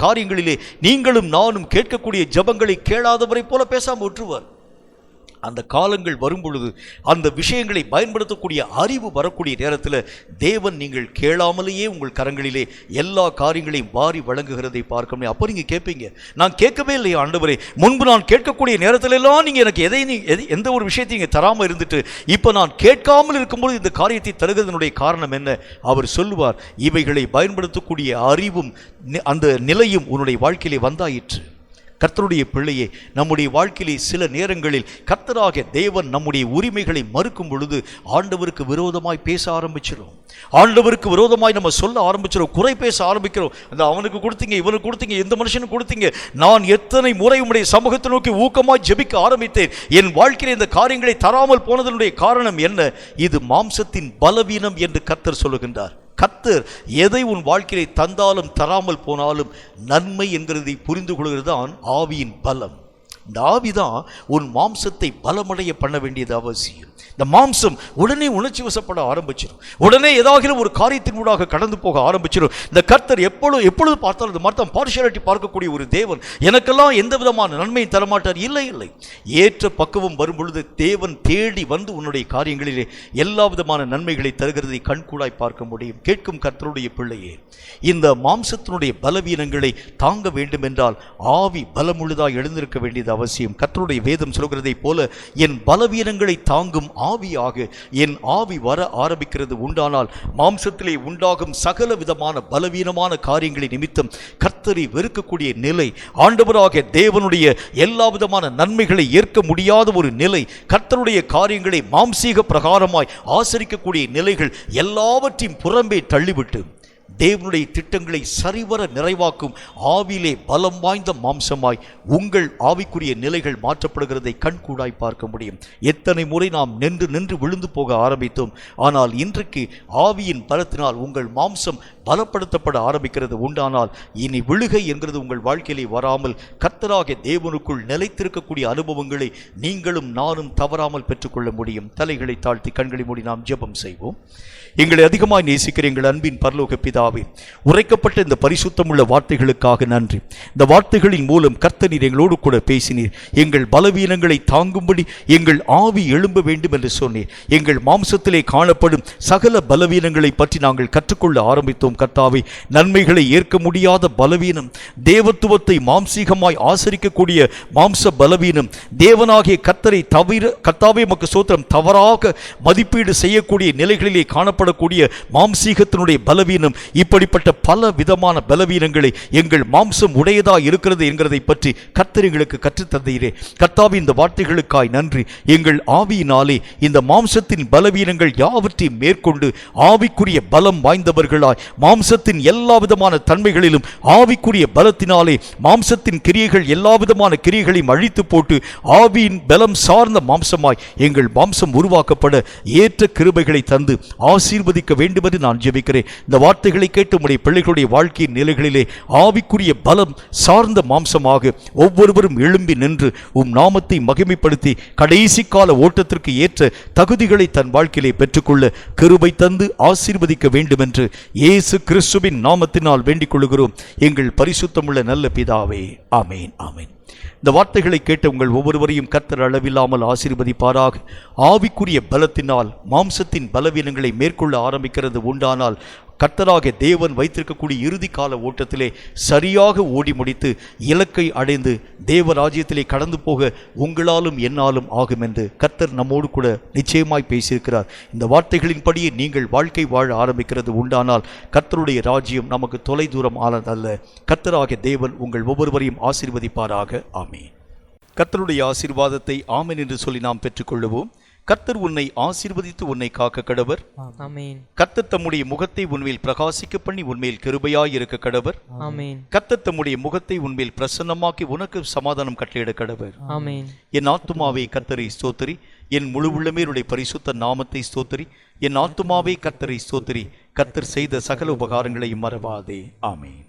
காரியங்களிலே நீங்களும் நானும் கேட்கக்கூடிய ஜெபங்களை கேளாதவரை போல பேசாமல் விட்டுருவார். அந்த காலங்கள் வரும்பொழுது அந்த விஷயங்களை பயன்படுத்தக்கூடிய அறிவு வரக்கூடிய நேரத்தில் தேவன் நீங்கள் கேளாமலேயே உங்கள் கரங்களிலே எல்லா காரியங்களையும் வாரி வழங்குகிறதை பார்க்க முடியும். அப்போ நீங்கள் கேட்பீங்க, நான் கேட்கவே இல்லை ஆண்டவரே, முன்பு நான் கேட்கக்கூடிய நேரத்திலெல்லாம் நீங்கள் எனக்கு எந்த ஒரு விஷயத்தையும் நீங்கள் தராமல் இருந்துட்டு இப்போ நான் கேட்காமல் இருக்கும்போது இந்த காரியத்தை தருகிறதனுடைய காரணம் என்ன? அவர் சொல்லுவார், இவைகளை பயன்படுத்தக்கூடிய அறிவும் அந்த நிலையும் உன்னுடைய வாழ்க்கையிலே வந்தாயிற்று. கர்த்தருடைய பிள்ளையே, நம்முடைய வாழ்க்கையிலே சில நேரங்களில் கர்த்தராகிய தேவன் நம்முடைய உரிமைகளை மறுக்கும் பொழுது ஆண்டவருக்கு விரோதமாய் பேச ஆரம்பிச்சிடும். ஆண்டவருக்கு விரோதமாய் நம்ம சொல்ல ஆரம்பிச்சிடும், குறை பேச ஆரம்பிக்கிறோம். அந்த அவனுக்கு கொடுத்தீங்க, இவனுக்கு கொடுத்தீங்க, எந்த மனுஷனுக்கு கொடுத்தீங்க, நான் எத்தனை முறை உம்முடைய சமூகத்தை நோக்கி ஊக்கமாய் ஜெபிக்க ஆரம்பித்தேன், என் வாழ்க்கையில் இந்த காரியங்களை தராமல் போனதனுடைய காரணம் என்ன? இது மாம்சத்தின் பலவீனம் என்று கர்த்தர் சொல்லுகின்றார். கர்த்தர் எதை உன் வாழ்க்கையை தந்தாலும் தராமல் போனாலும் நன்மை என்கிறதை புரிந்து கொள்கிறது தான் ஆவியின் பலம். இந்த ஆவிதான் உன் மாம்சத்தை பலமடைய பண்ண வேண்டியது அவசியம். இந்த மாம்சம் உடனே உணர்ச்சி வசப்பட ஆரம்பிச்சிடும், உடனே ஏதாவது ஒரு காரியத்தின் ஊடாக கடந்து போக ஆரம்பிச்சிடும். இந்த கர்த்தர் எப்பொழுது பார்த்தாலும் இந்த மாதிரி பார்ஷியாலிட்டி பார்க்கக்கூடிய ஒரு தேவன். எனக்கெல்லாம் எந்த விதமான நன்மையும் தரமாட்டார், இல்லை இல்லை. ஏற்ற பக்குவம் வரும் பொழுது தேவன் தேடி வந்து உன்னுடைய காரியங்களிலே எல்லா விதமான நன்மைகளை தருகிறதை கண்கூடாய் பார்க்க முடியும். கேட்கும் கர்த்தருடைய பிள்ளையே, இந்த மாம்சத்தினுடைய பலவீனங்களை தாங்க வேண்டும் என்றால் ஆவி பலமுள்ளதாக எழுந்திருக்க வேண்டியது அவசியம். கர்த்தருடைய வேதம் சொல்கிறதை போல என் பலவீனங்களை தாங்கும் ஆவியாக என் ஆவி வர ஆரம்பிக்கிறது உண்டானால் மாம்சத்திலே உண்டாகும் சகல விதமான பலவீனமான காரியங்களை நிமித்தம் கர்த்தரை வெறுக்கக்கூடிய நிலை, ஆண்டவராக தேவனுடைய எல்லா விதமான நன்மைகளை ஏற்க முடியாத ஒரு நிலை, கர்த்தருடைய காரியங்களை மாம்சீக பிரகாரமாய் ஆசரிக்கக்கூடிய நிலைகள் எல்லாவற்றையும் புறம்பே தள்ளிவிட்டு தேவனுடைய திட்டங்களை சரிவர நிறைவாக்கும் ஆவிலே பலம் வாய்ந்த மாம்சமாய் உங்கள் ஆவிக்குரிய நிலைகள் மாற்றப்படுகிறதை கண்கூடாய் பார்க்க முடியும். எத்தனை முறை நாம் நின்று விழுந்து போக ஆரம்பித்தோம். ஆனால் இன்றைக்கு ஆவியின் பலத்தினால் உங்கள் மாம்சம் பலப்படுத்தப்பட ஆரம்பிக்கிறது உண்டானால் இனி விழுகை என்கிறது உங்கள் வாழ்க்கையிலே வராமல் கர்த்தராகிய தேவனுக்குள் நிலைத்திருக்கக்கூடிய அனுபவங்களை நீங்களும் நானும் தவறாமல் பெற்றுக்கொள்ள முடியும். தலைகளை தாழ்த்தி கண்களை மூடி நாம் ஜெபம் செய்வோம். எங்களை அதிகமாக நேசிக்கிற எங்கள் அன்பின் பரலோக பிதாவே, உரைக்கப்பட்ட இந்த பரிசுத்தமுள்ள வார்த்தைகளுக்காக நன்றி. இந்த வார்த்தைகளின் மூலம் கர்த்தர் நீர் எங்களோடு கூட பேசினீர். எங்கள் பலவீனங்களை தாங்கும்படி எங்கள் ஆவி எழும்ப வேண்டும் என்று சொன்னீர். எங்கள் மாம்சத்திலே காணப்படும் சகல பலவீனங்களை பற்றி நாங்கள் கற்றுக்கொள்ள ஆரம்பித்தோம். கர்த்தாவே, நன்மைகளை ஏற்க முடியாத பலவீனம், தேவத்துவத்தை மாம்சீகமாய் ஆசரிக்கக்கூடிய மாம்ச பலவீனம், தேவனாகிய கர்த்தரை தவிர கர்த்தாவே மக்கு சோத்திரம் தவறாக மதிப்பீடு செய்யக்கூடிய நிலைகளிலே காணப்படக்கூடிய மாம்சீகத்தினுடைய பலவீனம், இப்படிப்பட்ட பல விதமான பலவீனங்களை எங்கள் மாம்சம் உடையதா இருக்கிறது என்கிறதை பற்றி கர்த்தர் எங்களுக்கு கற்றுத்தந்தீரே. கர்த்தாவே, இந்த வார்த்தைகளுக்காய் நன்றி. எங்கள் ஆவியினாலே இந்த மாம்சத்தின் பலவீனங்கள் யாவற்றையும் மேற்கொண்டு ஆவிக்குரிய பலம் வாய்ந்தவர்களாய் மாம்சத்தின் எல்லா விதமான தன்மைகளிலும் ஆவிக்குரிய பலத்தினாலே மாம்சத்தின் கிரியைகள் எல்லா விதமான கிரியைகளையும் அழித்து போட்டு ஆவியின் பலம் சார்ந்த மாம்சமாய் எங்கள் மாம்சம் உருவாக்கப்பட ஏற்ற கிருபைகளை தந்து ஆசீர்வதிக்க வேண்டும் என்று நான் ஜெபிக்கிறேன். இந்த வார்த்தைகளை கேட்டு உம்முடைய பிள்ளைகளுடைய வாழ்க்கையின் நிலைகளிலே ஆவிக்குரிய பலம் சார்ந்த மாம்சமாக ஒவ்வொருவரும் எழும்பி நின்று உம் நாமத்தை மகிமைப்படுத்தி கடைசி கால ஓட்டத்திற்கு ஏற்ற தகுதிகளை தன் வாழ்க்கையிலே பெற்றுக்கொள்ள கிருபை தந்து ஆசீர்வதிக்க வேண்டும் என்று இயேசு கிறிஸ்துவின் நாமத்தினால் வேண்டிக் கொள்கிறோம் எங்கள் பரிசுத்தமுள்ள நல்ல பிதாவே. ஆமேன், ஆமேன். இந்த வார்த்தைகளை கேட்ட உங்கள் ஒவ்வொருவரையும் கர்த்தர் அளவில்லாமல் ஆசீர்வதிப்பாராக. ஆவிக்குரிய பலத்தினால் மாம்சத்தின் பலவீனங்களை மேற்கொள்ள ஆரம்பிக்கிறது உண்டானால் கர்த்தராகிய தேவன் வைத்திருக்கக்கூடிய இறுதி கால ஓட்டத்திலே சரியாக ஓடி முடித்து இலக்கை அடைந்து தேவ ராஜ்யத்திலே கடந்து போக உங்களாலும் என்னாலும் ஆகும் என்று கர்த்தர் நம்மோடு கூட நிச்சயமாய் பேசியிருக்கிறார். இந்த வார்த்தைகளின்படியே நீங்கள் வாழ்க்கை வாழ ஆரம்பிக்கிறது உண்டானால் கர்த்தருடைய ராஜ்யம் நமக்கு தொலை தூரம் ஆனதல்ல. கர்த்தராகிய தேவன் உங்கள் ஒவ்வொருவரையும் ஆசீர்வதிப்பாராக. ஆமென். கர்த்தருடைய ஆசீர்வாதத்தை ஆமென் என்று சொல்லி நாம் பெற்றுக்கொள்ளுவோம். கர்த்தர் உன்னை ஆசீர்வதித்து உன்னை காக்க கடவர். ஆமென். கர்த்தர் தம்முடைய முகத்தை உன்மேல் பிரகாசிக்க பண்ணி உன்மேல் கிருபையாய் இருக்க கடவர். ஆமென். கர்த்தர் தம்முடைய முகத்தை உன்மேல் பிரசன்னமாக்கி உனக்கு சமாதானம் கட்டளையிட கடவர். ஆமென். என் ஆத்துமாவே கர்த்தரை ஸ்தோத்திரி, என் முழு உள்ளமேருடைய பரிசுத்த நாமத்தை ஸ்தோத்திரி. என் ஆத்துமாவே கர்த்தரை ஸ்தோத்திரி, கர்த்தர் செய்த சகல உபகாரங்களையும் மறவாதே. ஆமென்.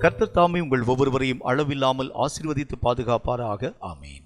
கர்த்தர் தாமே உங்கள் ஒவ்வொருவரையும் அளவில்லாமல் ஆசீர்வதித்து பாதுகாப்பாராக. ஆமீன்.